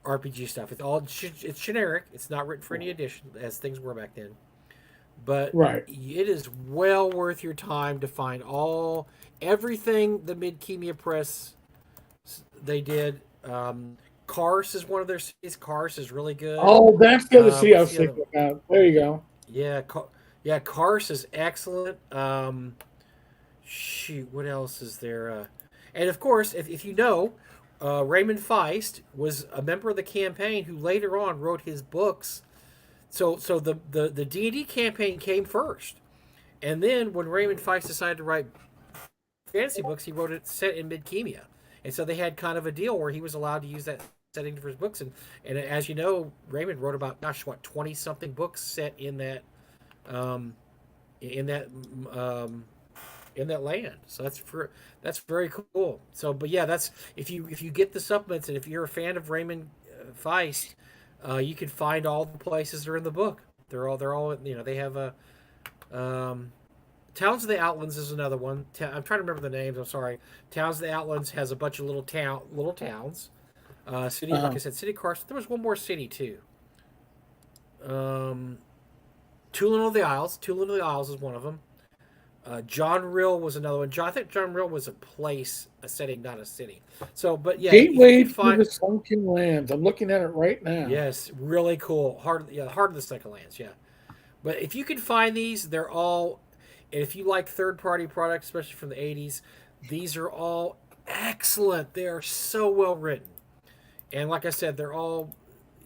RPG stuff. It's generic. It's not written for any edition as things were back then. But right. it is well worth your time to find everything the Midkemia Press they did. Kars is one of their cities. Kars is really good. Oh, that's the other city I What's was the other? thinking about. There you go. Yeah, yeah, Kars is excellent. Shoot, what else is there? And of course, if you know, Raymond Feist was a member of the campaign who later on wrote his books. So the D&D campaign came first, and then when Raymond Feist decided to write fantasy books, he wrote it set in Midkemia, and so they had kind of a deal where he was allowed to use that setting for his books. And as you know, Raymond wrote about 20 something books set um, in that um, in that land. So that's very cool. So, but yeah, that's if you get the supplements and if you're a fan of Raymond Feist, you can find all the places that are in the book. They're all they have a um, Towns of the Outlands is another one. I'm trying to remember the names. I'm sorry. Towns of the Outlands has a bunch of little towns. City, like Uh, I said, City Carson. There was one more city too. Um, Tulin of the Isles. Tulin of the Isles is one of them. John Rill was another one. I think John Rill was a place, a setting, not a city. So, but yeah, if you Gateway can to find, the Sunken Lands. I'm looking at it right now. yes, really cool. Heart of the Second Lands. Yeah, but if you can find these, they're all. And if you like third-party products, especially from the '80s, these are all excellent. They are so well written, and like I said, they're all.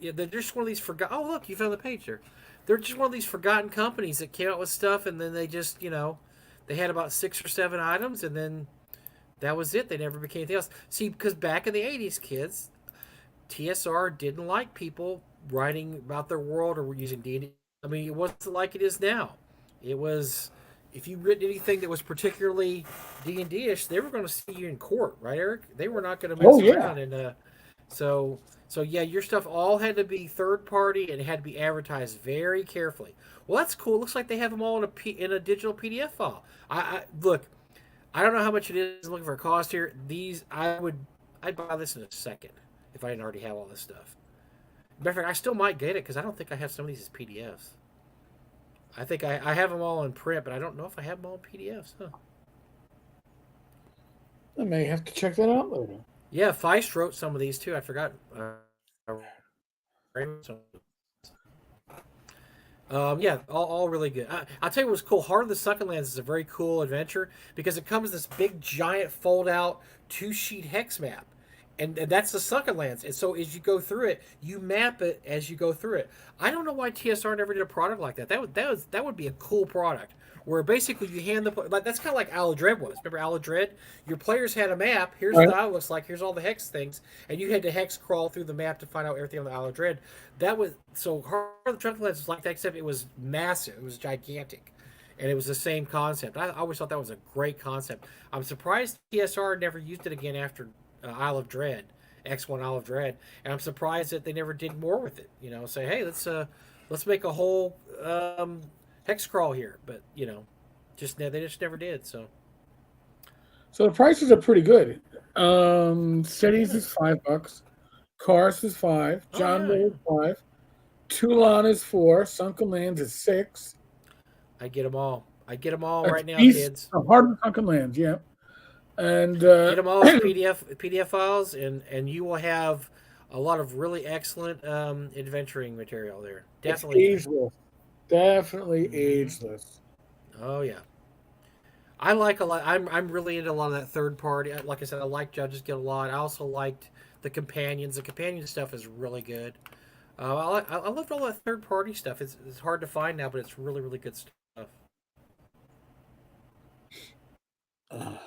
Yeah, they're just one of these forgot. Oh, look, you found the page there. They're just one of these forgotten companies that came out with stuff, and then they just, they had about 6 or 7 items, and then that was it. They never became anything else. See, because back in the '80s, kids, TSR didn't like people writing about their world or using D&D. I mean, it wasn't like it is now. It was if you written anything that was particularly D&D-ish, they were going to see you in court, right, Eric? They were not going to Oh mess yeah. around. And so so yeah, your stuff all had to be third party and it had to be advertised very carefully. Well, that's cool. Looks like they have them all in a digital PDF file. I look. I don't know how much it is looking for a cost here. I'd buy this in a second if I didn't already have all this stuff. Matter of fact, I still might get it because I don't think I have some of these as PDFs. I think I have them all in print, but I don't know if I have them all in PDFs. Huh. I may have to check that out later. Yeah, Feist wrote some of these too. I forgot. Yeah, all really good. I'll tell you what's cool. Heart of the Succulents is a very cool adventure because it comes this big, giant, fold-out 2-sheet hex map, and that's the Succulents. And so as you go through it, you map it as you go through it. I don't know why TSR never did a product like that. That would be a cool product where basically you hand like that's kind of like Ala Dread was. Remember Ala Dread? Your players had a map. Here's what Right. the island looks like. Here's all the hex things, and you had to hex crawl through the map to find out everything on the Ala Dread. That was so Heart of the Succulents was like that, except it was massive. It was gigantic. And it was the same concept. I always thought that was a great concept. I'm surprised TSR never used it again after Isle of Dread, X1 Isle of Dread, and I'm surprised that they never did more with it. Say hey, let's make a whole hex crawl here, but they just never did. So So the prices are pretty good. Cities yeah, is $5. Cars is 5. oh John yeah, Mill yeah. is 5. Toulon is 4. Sunken Lands is 6. I get them all. I get them all That's right now, East kids. Heart of the Sunken Lands, yeah. And Get them all as PDF files, and you will have a lot of really excellent adventuring material there. it's Definitely good. ageless. Definitely Hmm. ageless. Oh yeah. I like a lot. I'm really into a lot of that third party. Like I said, I like Judges Guild a lot. I also liked the companions. The companion stuff is really good. I loved all that third party stuff. It's hard to find now, but it's really really good stuff. Ugh.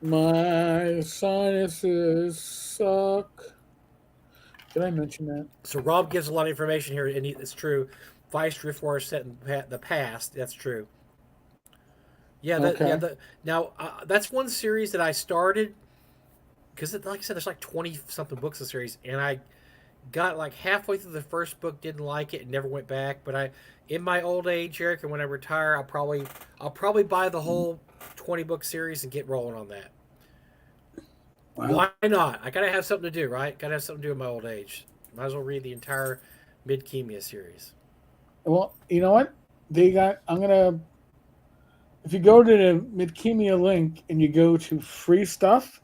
My sinuses suck. Did I mention that? So Rob gives a lot of information here, and it's true. Vice Drift War is set in the past. That's true. Yeah, Okay. now that's one series that I started because, like I said, there's like 20 something books in the series, and I got like halfway through the first book, didn't like it, and never went back. But in my old age, Eric, and when I retire, I'll probably buy the whole 20 book series and get rolling on that. Wow. Why not? I gotta have something to do, right? Gotta have something to do in my old age. Might as well read the entire Midkemia series. Well, you know what? They got. I'm gonna. If you go to the Midkemia link and you go to free stuff,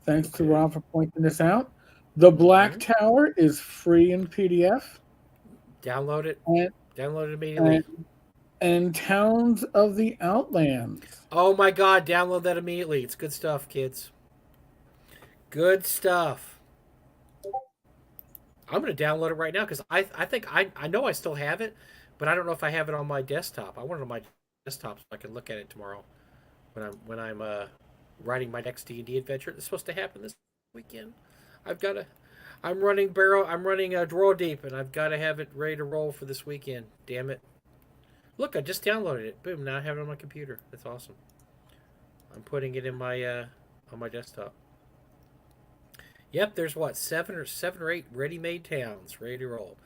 thanks to Okay. Rob for pointing this out. The Black Mm-hmm. Tower is free in PDF, Download it. and Download it and, immediately. and Towns of the Outlands. Oh my God! Download that immediately. It's good stuff, kids. Good stuff. I'm gonna download it right now because I think I know I still have it, but I don't know if I have it on my desktop. I want it on my desktop so I can look at it tomorrow when I'm writing my next D&D adventure. It's supposed to happen this weekend. I've got to. I'm running barrel. I'm running a draw deep, and I've got to have it ready to roll for this weekend. Damn it! Look, I just downloaded it. Boom! Now I have it on my computer. That's awesome. I'm putting it in my on my desktop. Yep, there's what seven or eight ready-made towns ready to roll,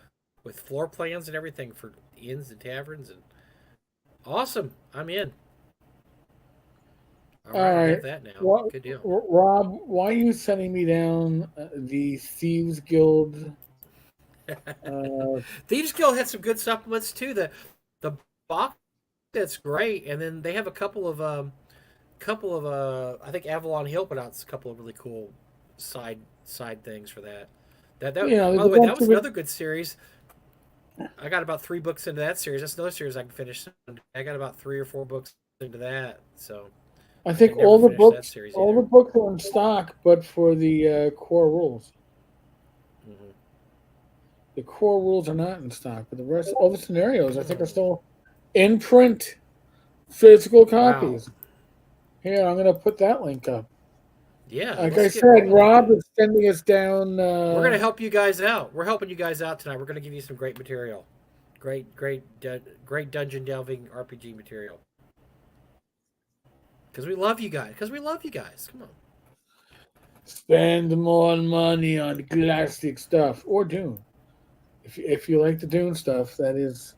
with floor plans and everything for inns and taverns and awesome. I'm in. All All right, I right. have that now. What, Good deal. Rob, why are you sending me down the Thieves Guild? Uh, Thieves Guild had some good supplements too. The box that's great, and then they have a couple of I think Avalon Hill put out a couple of really cool side things for that. That by there's the a way, that bunch was of it. another good series. I got about 3 books into that series. That's another series I can finish. I got about 3 or 4 books into that, so I I think can never finish that series all the either. books are in stock, but for the core rules. Hmm. The core rules are not in stock, but the rest, all the scenarios, I think, are Oh, still in print, physical wow. copies. Here, I'm going to put that link up. Yeah, Like I let's get said, rolling on Rob that. is sending us down. We're gonna help you guys out. We're helping you guys out tonight. We're gonna give you some great material, great dungeon delving RPG material. Because we love you guys. Because we love you guys. Come on. Spend more money on classic stuff or Dune. If you like the Dune stuff, that is.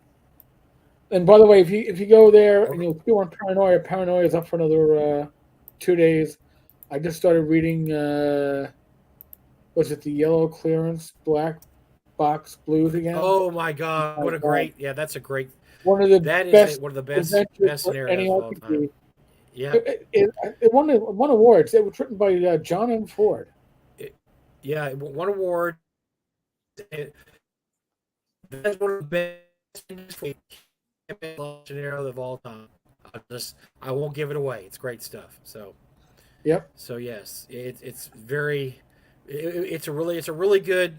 And by the way, if you go there and Or, you'll feel on Paranoia, Paranoia is up for another 2 days. I just started reading. Was it the yellow clearance black box blues again? oh my God! My What a God, great. Yeah, that's a great. one of the That is best one of the adventures best for any scenarios of all time. RPG. Yeah. It won awards. It was written by John M. Ford. It, yeah. It won award. It, that's one of the best scenarios of all time. I won't give it away. It's great stuff. Yep. So yes, it's very it's a really good.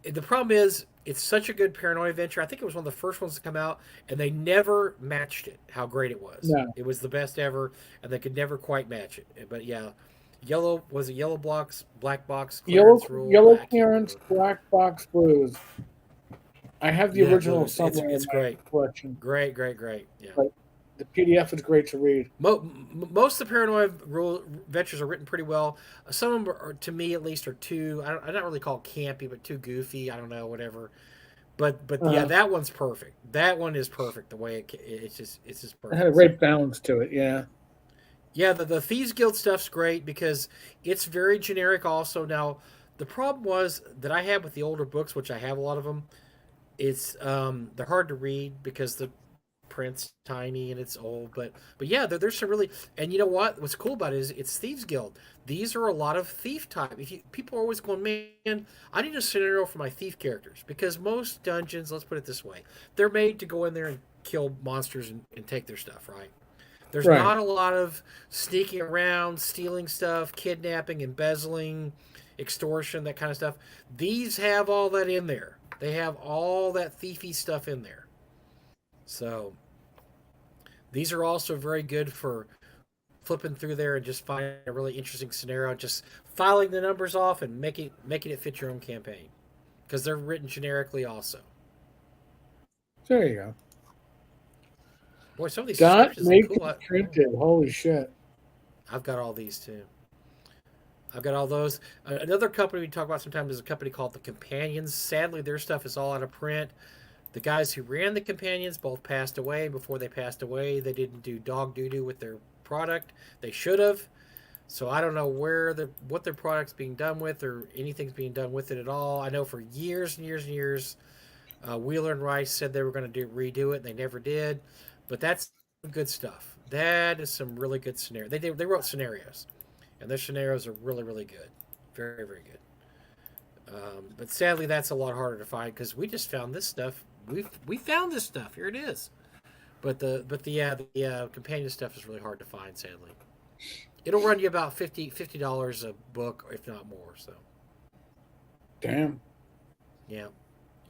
The problem is it's such a good paranoid adventure. I think it was one of the first ones to come out, and they never matched it. How great it was! No. It was the best ever, and they could never quite match it. But yeah, yellow was it yellow blocks, black box clearance rule. Yellow I can't clearance, remember. black box blues. I have the Yeah, original blues. It's somewhere in it's my great, collection, great. Yeah. but the PDF is great to read. Most of the paranoid rule adventures are written pretty well. Some of them are, to me at least, are too. I don't really call it campy, but too goofy. I don't know, whatever. But yeah, Uh, that one's perfect. That one is perfect. The way it's just it had a perfect. So great balance to it. Yeah. yeah, the Thieves Guild stuff's great because it's very generic. Also, now the problem was that I had with the older books, which I have a lot of them. It's they're hard to read because the print's tiny and it's old. But yeah, there's some really, and you know what? What's cool about it is it's Thieves Guild. These are a lot of thief type. If you people are always going, man, I need a scenario for my thief characters because most dungeons, let's put it this way, they're made to go in there and kill monsters and take their stuff, right? There's Right. not a lot of sneaking around, stealing stuff, kidnapping, embezzling, extortion, that kind of stuff. These have all that in there. They have all that thiefy stuff in there. So these are also very good for flipping through there and just finding a really interesting scenario, just filing the numbers off and making it fit your own campaign. because they're written generically also. There you go. Boy, some of these Dot descriptions look make cool. it printed. Holy shit. I've got all these too. I've got all those. Another company we talk about sometimes is a company called the Companions. Sadly, their stuff is all out of print. The guys who ran the Companions both passed away. Before they passed away, they didn't do dog doo doo with their product. They should have. So I don't know what their product's being done with or anything's being done with it at all. I know for years and years and years, Wheeler and Rice said they were going to redo it, and they never did. But that's good stuff. That is some really good scenario. They wrote scenarios, and their scenarios are really really good, very very good. But sadly, that's a lot harder to find because we just found this stuff. We found this stuff. Here it is. But the companion stuff is really hard to find. Sadly, it'll run you about $50 a book, if not more. So Damn. yeah,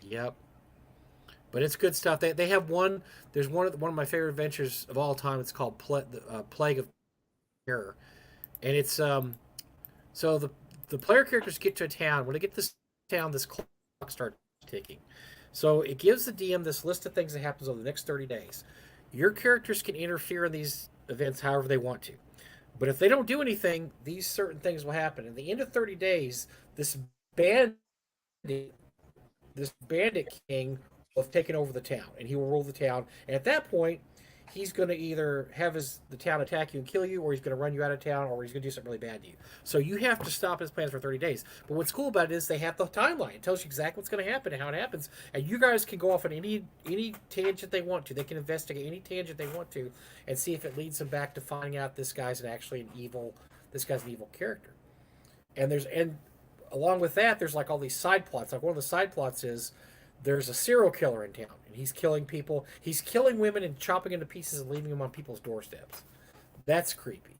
yep. But it's good stuff. They have one. There's one of my favorite adventures of all time. It's called Plague of Terror, and it's so the player characters get to a town. When they get to this town, this clock starts ticking. So it gives the DM this list of things that happens over the next 30 days. Your characters can interfere in these events however they want to. But if they don't do anything, these certain things will happen. At the end of 30 days, bandit, this bandit king will have taken over the town, and he will rule the town. And at that point, he's going to either have the town attack you and kill you, or he's going to run you out of town, or he's going to do something really bad to you. So you have to stop his plans for 30 days. But what's cool about it is they have the timeline. It tells you exactly what's going to happen and how it happens. And you guys can go off on any tangent they want to. They can investigate any tangent they want to and see if it leads them back to finding out this guy's an evil character. And along with that, there's like all these side plots. Like one of the side plots is there's a serial killer in town, and he's killing people. He's killing women and chopping into pieces and leaving them on people's doorsteps. That's creepy.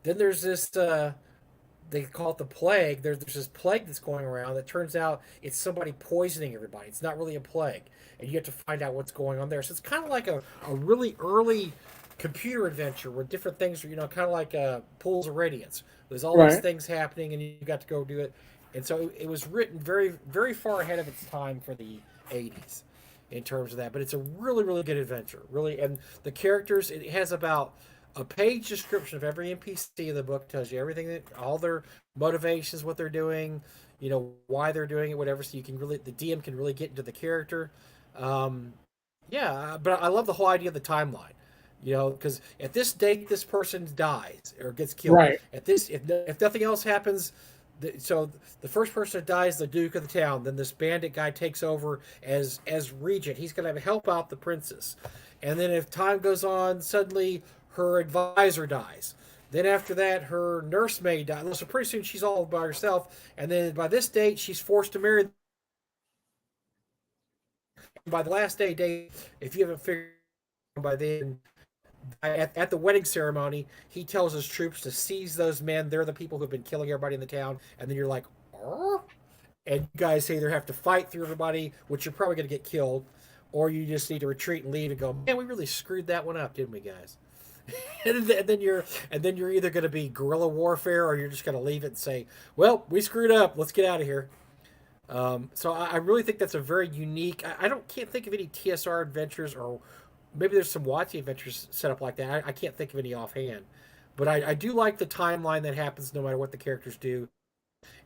Then there's this, they call it the plague. There's this plague that's going around that turns out it's somebody poisoning everybody. It's not really a plague, and you have to find out what's going on there. So it's kind of like a really early computer adventure where different things are, kind of like pools of radiance. There's all these Right. things happening, and you got to go do it. And so it was written very, very far ahead of its time for the 80s in terms of that. But it's a really, really good adventure. Really, and the characters, it has about a page description of every NPC in the book, tells you everything, all their motivations, what they're doing, why they're doing it, whatever. So the DM can really get into the character. Um, yeah, but I love the whole idea of the timeline. Because at this date, this person dies or gets killed. Right. If nothing else happens, so the first person that dies, the Duke of the town. Then this bandit guy takes over as regent. He's going to help out the princess. And then if time goes on, suddenly her advisor dies. Then after that, her nursemaid dies. So pretty soon she's all by herself. And then by this date, she's forced to marry. By the last day, if you haven't figured out by then, at the wedding ceremony, he tells his troops to seize those men. They're the people who've been killing everybody in the town. And then you're like, oh? And you guys either have to fight through everybody, which you're probably going to get killed, or you just need to retreat and leave and go, man, we really screwed that one up, didn't we, guys? and then you're either going to be guerrilla warfare, or you're just going to leave it and say, well, we screwed up. Let's get out of here. So I really think that's a very unique. Can't think of any TSR adventures, or maybe there's some WotC adventures set up like that. I can't think of any offhand, but I do like the timeline that happens no matter what the characters do,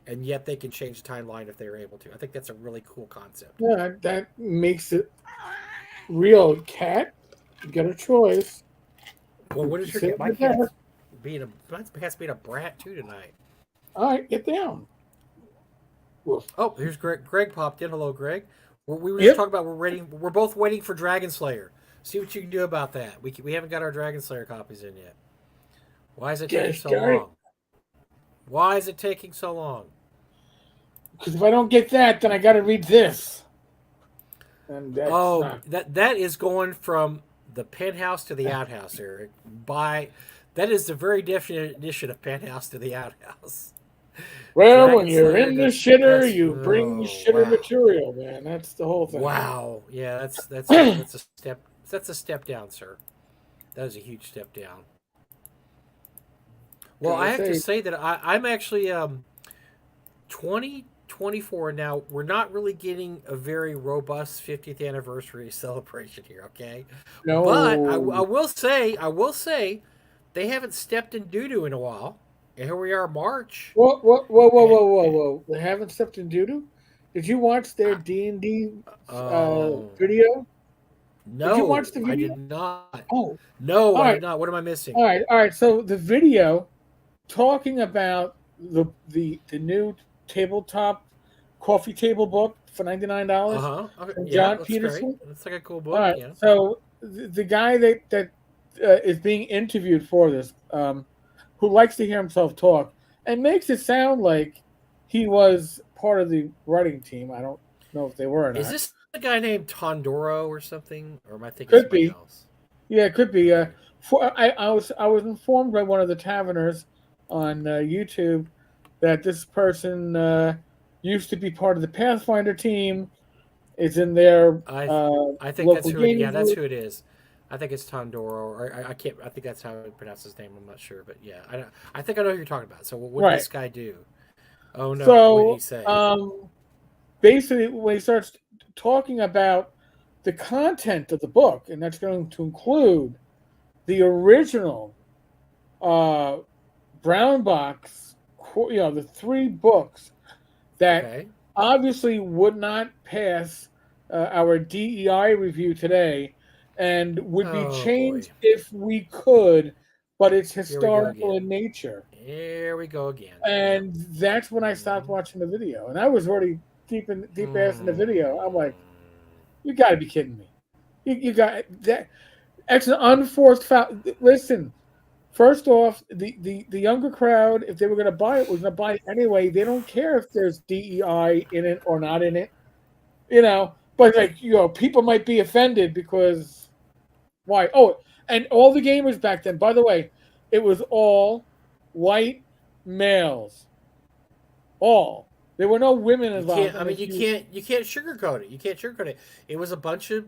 and yet they can change the timeline if they're able to. I think that's a really cool concept. Yeah, that makes it real. Cat, you got a choice. Well, what is your Sit cat? My right there. cat's being a brat too tonight. All right, get down. Woof. Oh, here's Greg. Greg popped in. Hello, Greg. We were Yep. just talking about we're both waiting for Dragon Slayer. See what you can do about that. We haven't got our Dragon Slayer copies in yet. Why is it taking so long? Why is it taking so long? Because if I don't get that, then I got to read this. And that's that is going from the penthouse to the outhouse, Eric. That is the very definition of penthouse to the outhouse. well, Dragon when you're Slayer in the shitter, you that's- bring oh, shitter wow. material, man. That's the whole thing. Wow. Yeah, that's a step. That's a step down, sir. That is a huge step down. Well, I have to say that I'm actually 20 24 now. We're not really getting a very robust 50th anniversary celebration here, okay? But No. I will say, they haven't stepped in doo doo in a while. And here we are, March. Whoa, whoa, whoa, whoa, And, whoa, whoa, whoa! They haven't stepped in doo doo. Did you watch their I, D&D oh video? Did you watch no, the I video? did not. Oh, No, all I right, did not. What am I missing? all right, all right. So the video talking about the new tabletop coffee table book for Uh $99 huh. Okay, from yeah, John that's great. Peterson. That's like a cool All book. right, Yeah. so the guy that is being interviewed for this, who likes to hear himself talk, and makes it sound like he was part of the writing team. I don't know if they were or Is not. this a guy named Tondoro or something, or am I thinking of Could somebody be, else? yeah, it could be. Okay. I was informed by one of the taverners on YouTube that this person used to be part of the Pathfinder team. Is in their I I think that's local who it. gaming Yeah, that's group. who it is. I think it's Tondoro, or I can't. I think that's how I pronounce his name. I'm not sure, but yeah, I think I know who you're talking about. So what did Right. this guy do? Oh no, what did he So say? basically, when he starts talking about the content of the book, and that's going to include the original uh, brown box, the three books that Okay. obviously would not pass our DEI review today and would be Oh boy, changed if we could, but it's here we go historical again. in nature. Here we go again. Yep. And that's when I stopped Mm-hmm. watching the video. And I was already deep ass in the Hmm. video. I'm like, you got to be kidding me. You got that. That's an unforced foul. Listen, first off, the younger crowd, if they were going to buy it, was going to buy it anyway. They don't care if there's DEI in it or not in it, But like, people might be offended because why? Oh, and all the gamers back then, by the way, it was all white males. All. There were no women You involved. can't. I And mean, if you you, can't. You can't sugarcoat it. You can't sugarcoat it. It was a bunch of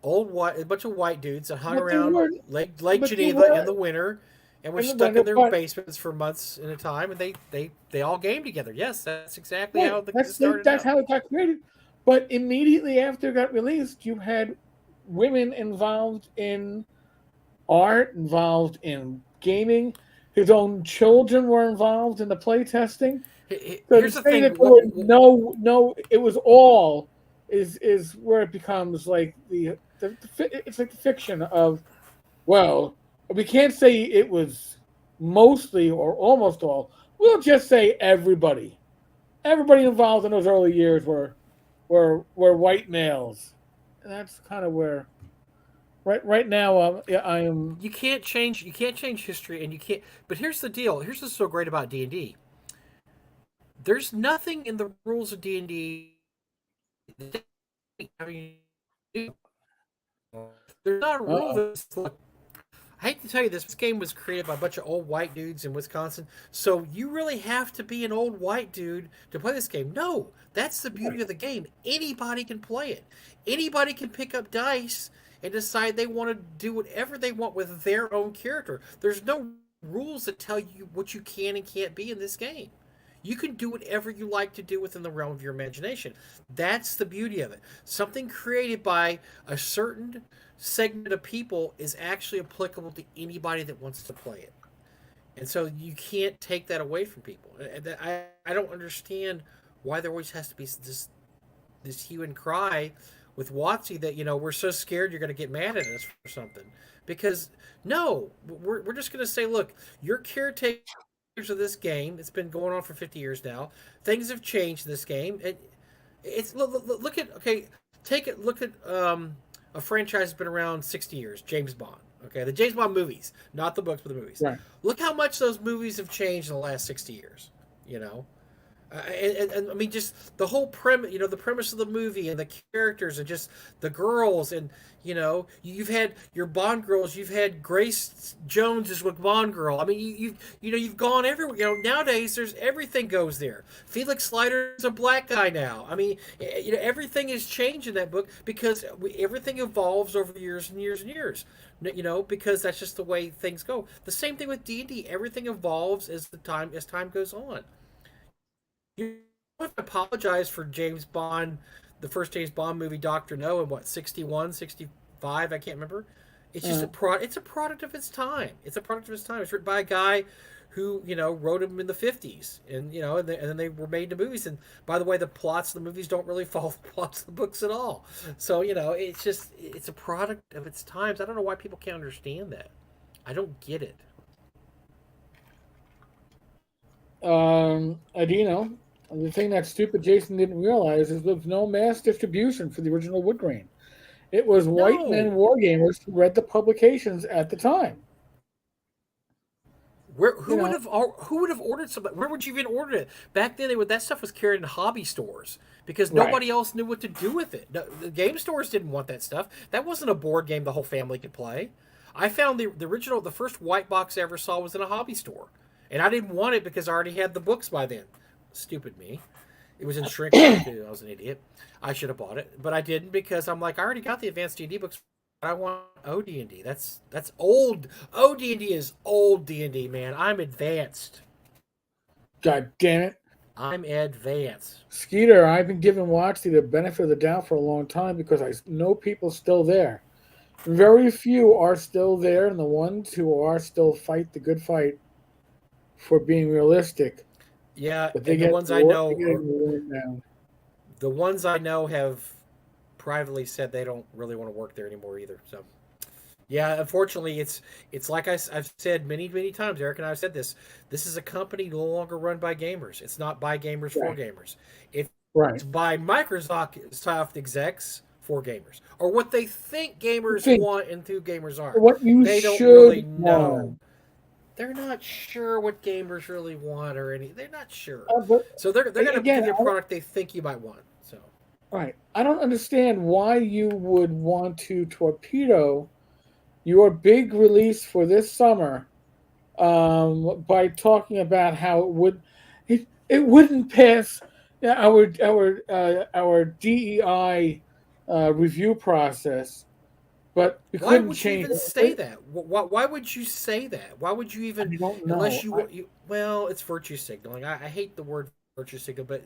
a bunch of white dudes that hung but they around were, Lake but they Geneva in were the winter, and were in the stuck winter. in their But basements for months at a time, and they all game together. Yes, that's exactly right, how this started that's out. how it got created. But immediately after it got released, you had women involved in art, involved in gaming. His own children were involved in the playtesting. So to Here's the say thing. that there were no, it was all is where it becomes like it's like the fiction of, well, we can't say it was mostly or almost all. We'll just say everybody. Everybody involved in those early years were white males. And that's kind of where right now yeah, I am. You can't change. You can't change history, and you can't. But here's the deal. Here's what's so great about D&D. There's nothing in the rules of D&D. There's not a rule Uh-oh. that's look, I hate to tell you this game was created by a bunch of old white dudes in Wisconsin. So you really have to be an old white dude to play this game. No, that's the beauty of the game. Anybody can play it. Anybody can pick up dice and decide they want to do whatever they want with their own character. There's no rules that tell you what you can and can't be in this game. You can do whatever you like to do within the realm of your imagination. That's the beauty of it. Something created by a certain segment of people is actually applicable to anybody that wants to play it. And so you can't take that away from people. I don't understand why there always has to be this hue and cry with WotC that we're so scared you're going to get mad at us for something. Because no, we're just going to say, look, you're caretakers of this game. It's been going on for 50 years now. Things have changed in this game. It's look at okay. Take it. Look at a franchise that's been around 60 years. James Bond. Okay, the James Bond movies, not the books, but the movies. Right. Look how much those movies have changed in the last 60 years. And I mean, just the whole premise, the premise of the movie and the characters and just the girls and you've had your Bond girls, you've had Grace Jones is with Bond girl. I mean, you've gone everywhere. Nowadays there's everything goes there. Felix Leiter's a black guy now. I mean, everything has changed in that book because everything evolves over years and years and years. Because that's just the way things go. The same thing with D&D. Everything evolves as time goes on. I apologize for James Bond, the first James Bond movie, Doctor No, in what 61, 65. I can't remember. It's just Uh, It's a product of its time. It's a product of its time. It's written by a guy who wrote them in the 50s, and and then they were made into movies. And by the way, the plots of the movies don't really follow the plots of the books at all. So it's a product of its times. I don't know why people can't understand that. I don't get it. Adino, the thing that stupid Jason didn't realize is there was no mass distribution for the original wood grain. It was white men No, wargamers who read the publications at the time. Where You know, who would have ordered something? Where would you even order it? Back then, that stuff was carried in hobby stores because right? nobody else knew what to do with it. No, the game stores didn't want that stuff. That wasn't a board game the whole family could play. I found the first white box I ever saw was in a hobby store, and I didn't want it because I already had the books by then. Stupid me. It was in shrink wrap too. I was an idiot. I should have bought it, but I didn't because I'm like I already got the advanced D&D books. I want OD&D. That's old. OD&D is old D&D, man. I'm advanced. God damn it, I'm advanced. Skeeter! I've been giving Watchy the benefit of the doubt for a long time because I know people still there. Very few are still there, and the ones who are still fight the good fight for being realistic. Yeah, But and they get worn down. the ones I know have privately said they don't really want to work there anymore either. So yeah, unfortunately, it's like I've said many times. Eric and I have said this. This is a company no longer run by gamers. It's not by gamers for Right, gamers. It's right. by Microsoft execs for gamers, or what they think gamers Think want and who gamers are. what you They don't really should know. want. They're not sure what gamers really want or any. They're not sure. But So they're going to again, give you a product they think you might want. So right. I don't understand why you would want to torpedo your big release for this summer by talking about how it wouldn't pass our DEI review process, but we why couldn't would you change even say it. that? Why would you say that? Why would you even I don't unless know. you you well, it's virtue signaling. I hate the word virtue signal, but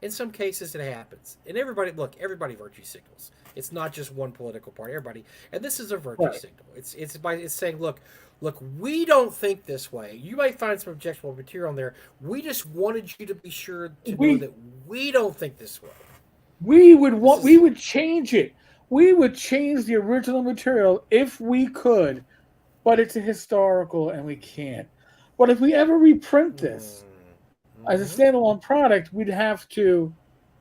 in some cases it happens. And everybody virtue signals. It's not just one political party. Everybody, and this is a virtue Right. signal. It's saying, look, we don't think this way. You might find some objectionable material in there. We just wanted you to be sure to know We that we don't think this way. This we is would change it. We would change the original material if we could, but it's a historical and we can't. But if we ever reprint this as a mm-hmm. standalone product, we'd have to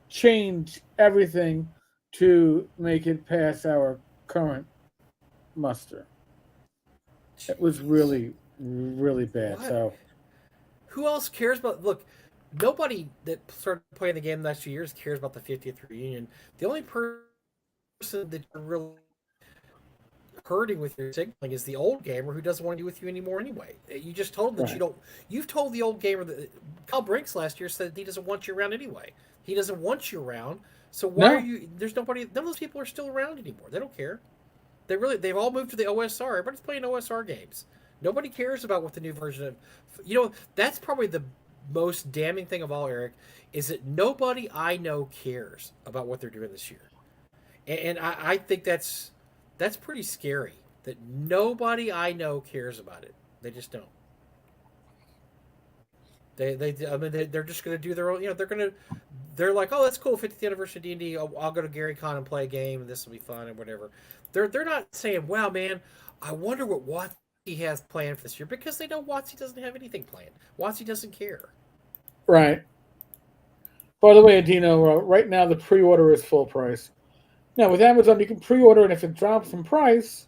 change everything to make it pass our current muster. It was Jeez. really bad. What? So Who else cares about? Look, nobody that started playing the game the last few years cares about the 50th reunion. The only person that you're really hurting with your signaling is the old gamer who doesn't want to do with you anymore anyway. You just told them that you right. don't. You've told the old gamer that Kyle Brinks last year said he doesn't want you around anyway. He doesn't want you around. So why are No, you? There's nobody. None of those people are still around anymore. They don't care. They've all moved to the OSR. Everybody's playing OSR games. Nobody cares about what the new version of. That's probably the most damning thing of all, Eric, is that nobody I know cares about what they're doing this year, and I think that's pretty scary. That nobody I know cares about it. They just don't. I mean, they're just going to do their own. They're like, oh, that's cool, 50th anniversary of D&D. I'll go to Gary Con and play a game, and this will be fun and whatever. They're not saying, wow, man, I wonder what Watsy has planned for this year because they know Watsy doesn't have anything planned. Watsy doesn't care. right. By the way, Adino, right now the pre-order is full price. Now with Amazon, you can pre-order, and if it drops in price,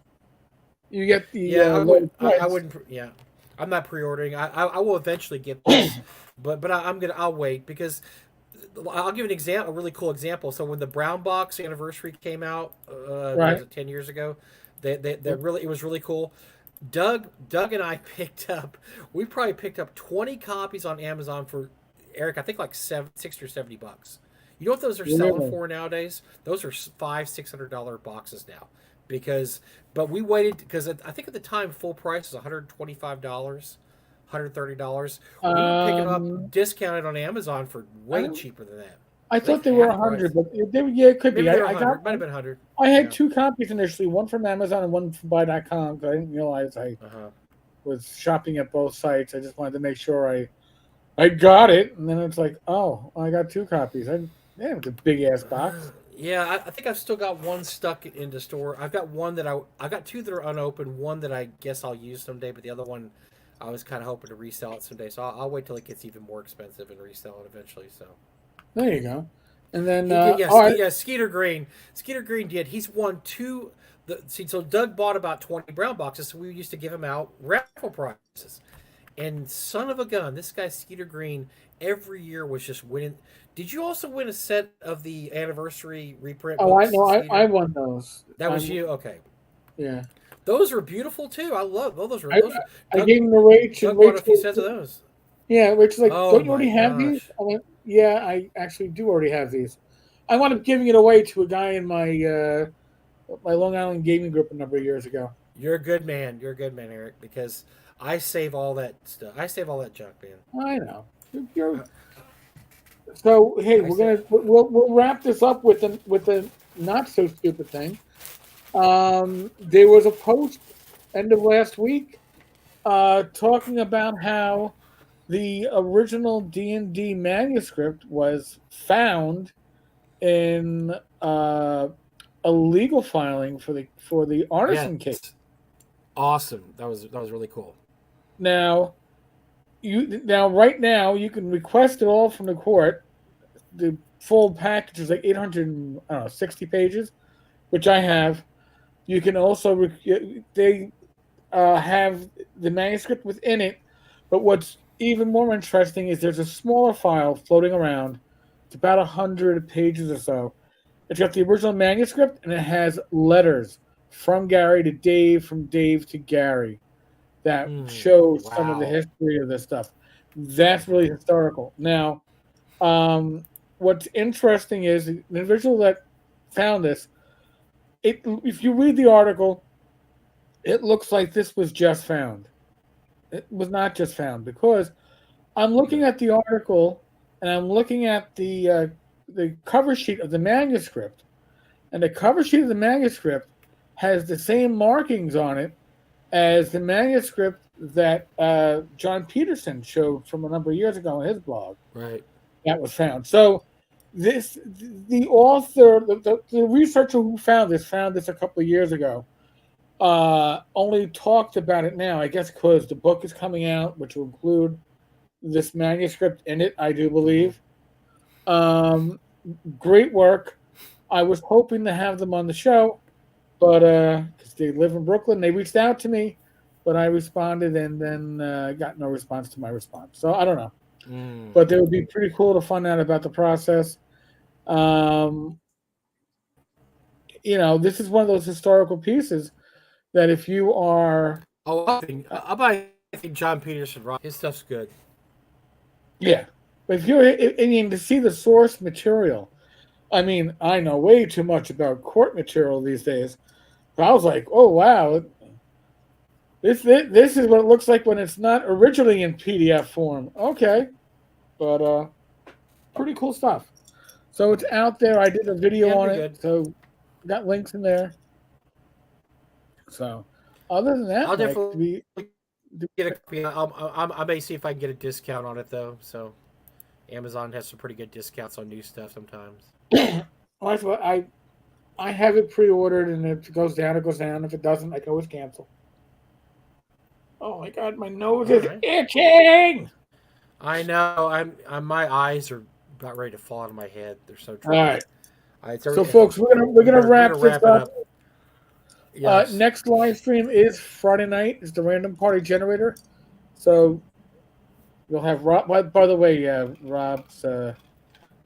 you get the Yeah, low I price. wouldn't. Yeah, I'm not pre-ordering. I will eventually get this, but I'll wait because I'll give an example, a really cool example. So when the Brown Box anniversary came out, what was Right. it, 10 years ago? They Yep. really, it was really cool. Doug and I picked up. We probably picked up 20 copies on Amazon for Eric. I think like 60 or $70. You know what those are selling Really. for nowadays? Those are $500-$600 boxes now. Because, but we waited because I think at the time full price was $125, $130. We were picking them Um, up discounted on Amazon for I way don't. cheaper than that, I like thought they were half price. 100, but yeah, it could be. Maybe they were I got 100. Might have been 100. I had Yeah. two copies initially, one from Amazon and one from Buy.com, because I didn't realize I Uh huh. was shopping at both sites. I just wanted to make sure I got it, and then it's like, oh, I got two copies. Yeah, it's a big ass box. Yeah, I think I've still got one stuck in the store. I've got one that I got two that are unopened. One that I guess I'll use someday, but the other one I was kind of hoping to resell it someday. So I'll wait till it gets even more expensive and resell it eventually. So There you go. And then, he did, yeah, all right, Yeah, Skeeter Green. Skeeter Green did. He's won two. See, so Doug bought about 20 brown boxes. So we used to give him out raffle prizes. And son of a gun, this guy Skeeter Green every year was just winning. Did you also win a set of the anniversary reprint oh, I books, know, I Skeeter? won those. That was you. Okay, Yeah, those were beautiful too. I love. Oh, those were I those. Were, I gave them to Rachel. Doug bought a few Rachel, sets of those. yeah, Rachel's like, Oh don't you my already have these? gosh, I went, yeah, I actually do already have these. I wound up giving it away to a guy in my Long Island gaming group a number of years ago. you're a good man. You're a good man, Eric. Because I save all that stuff. I save all that junk, man. I know. So hey, I say, we'll wrap this up with a not so stupid thing. There was a post end of last week talking about how the original D&D manuscript was found in a legal filing for the artisan case. yes, awesome. That was really cool. Now right now you can request it all from the court. The full package is like 800, I don't know, 60 pages, which I have. You can also they have the manuscript within it, but what's even more interesting is there's a smaller file floating around. It's about 100 pages or so. It's got the original manuscript and it has letters from Gary to Dave, from Dave to Gary, that shows some of the Wow. history of this stuff. That's really historical. Now, what's interesting is the individual that found this. If you read the article, it looks like this was just found. It was not just found because I'm looking Okay. at the article and I'm looking at the cover sheet of the manuscript, and the cover sheet of the manuscript has the same markings on it as the manuscript that John Peterson showed from a number of years ago on his blog Right. that was found. So the author, the researcher who found this a couple of years ago. Only talked about it now, I guess, because the book is coming out, which will include this manuscript in it, I do Hmm. believe. Um, Great work. I was hoping to have them on the show, but because they live in Brooklyn, they reached out to me, but I responded and then got no response to my response. So I don't know, Mm. but it would be pretty cool to find out about the process. Um, this is one of those historical pieces that if you are, Oh, I think John Peterson. Right. His stuff's good. yeah, but if you're, I mean, to see the source material, I mean, I know way too much about court material these days. But I was like, oh wow, this is what it looks like when it's not originally in PDF form. Okay, but pretty cool stuff. So it's out there. I did a Yeah, video it'll on be it, good. so got links in there. So other than I'll that, Mike, definitely get a copy. I may see if I can get a discount on it though. So Amazon has some pretty good discounts on new stuff sometimes. that's what I have it pre-ordered, and if it goes down, it goes down. If it doesn't, I can always cancel. Oh my god, my nose All is right. itching. I know. My eyes are about ready to fall out of my head. They're so All dry. right, It's so already, folks, we're gonna we wrap better this wrap it up. up. Yes. Next live stream is Friday night. Is the random party generator. So you'll have Rob. By the way,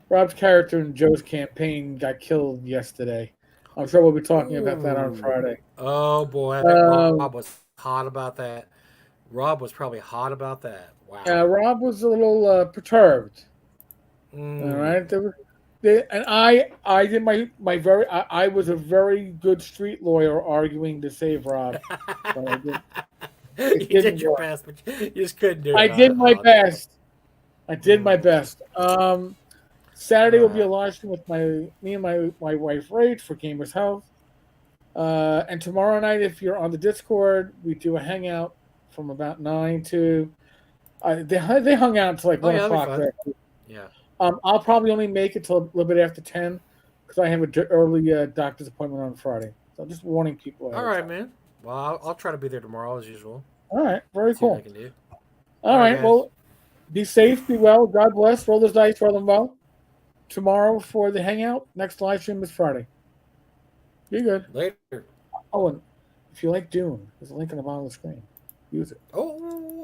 Rob's character in Joe's campaign got killed yesterday. I'm sure we'll be talking about that on Ooh. Friday. Oh boy, I bet Rob Um, was hot about that. Rob was probably hot about that. Wow. Rob was a little perturbed. All Mm. right, and I did my very. I was a very good street lawyer arguing to save Rob, but I did. It You didn't did your work. best, but you just couldn't do it. I did my No. best. I did my Mm. best. Saturday will be a Alright. live stream with me and my wife Rach for Gamers Health. And tomorrow night, if you're on the Discord, we do a hangout from about 9 to. They hung out until like Oh one yeah, that'd be o'clock. fun. Yeah. I'll probably only make it till a little bit after 10 because I have an early doctor's appointment on Friday. So I'm just warning people All ahead of right, time. man. Well, I'll try to be there tomorrow as usual. All right, very See what I cool. can do. All All right, right, guys. well, be safe, be well. God bless. Roll those dice, roll them well. Tomorrow for the hangout. Next live stream is Friday. Be good. Later. Oh, and if you like Dune, there's a link on the bottom of the screen. Use it. Oh.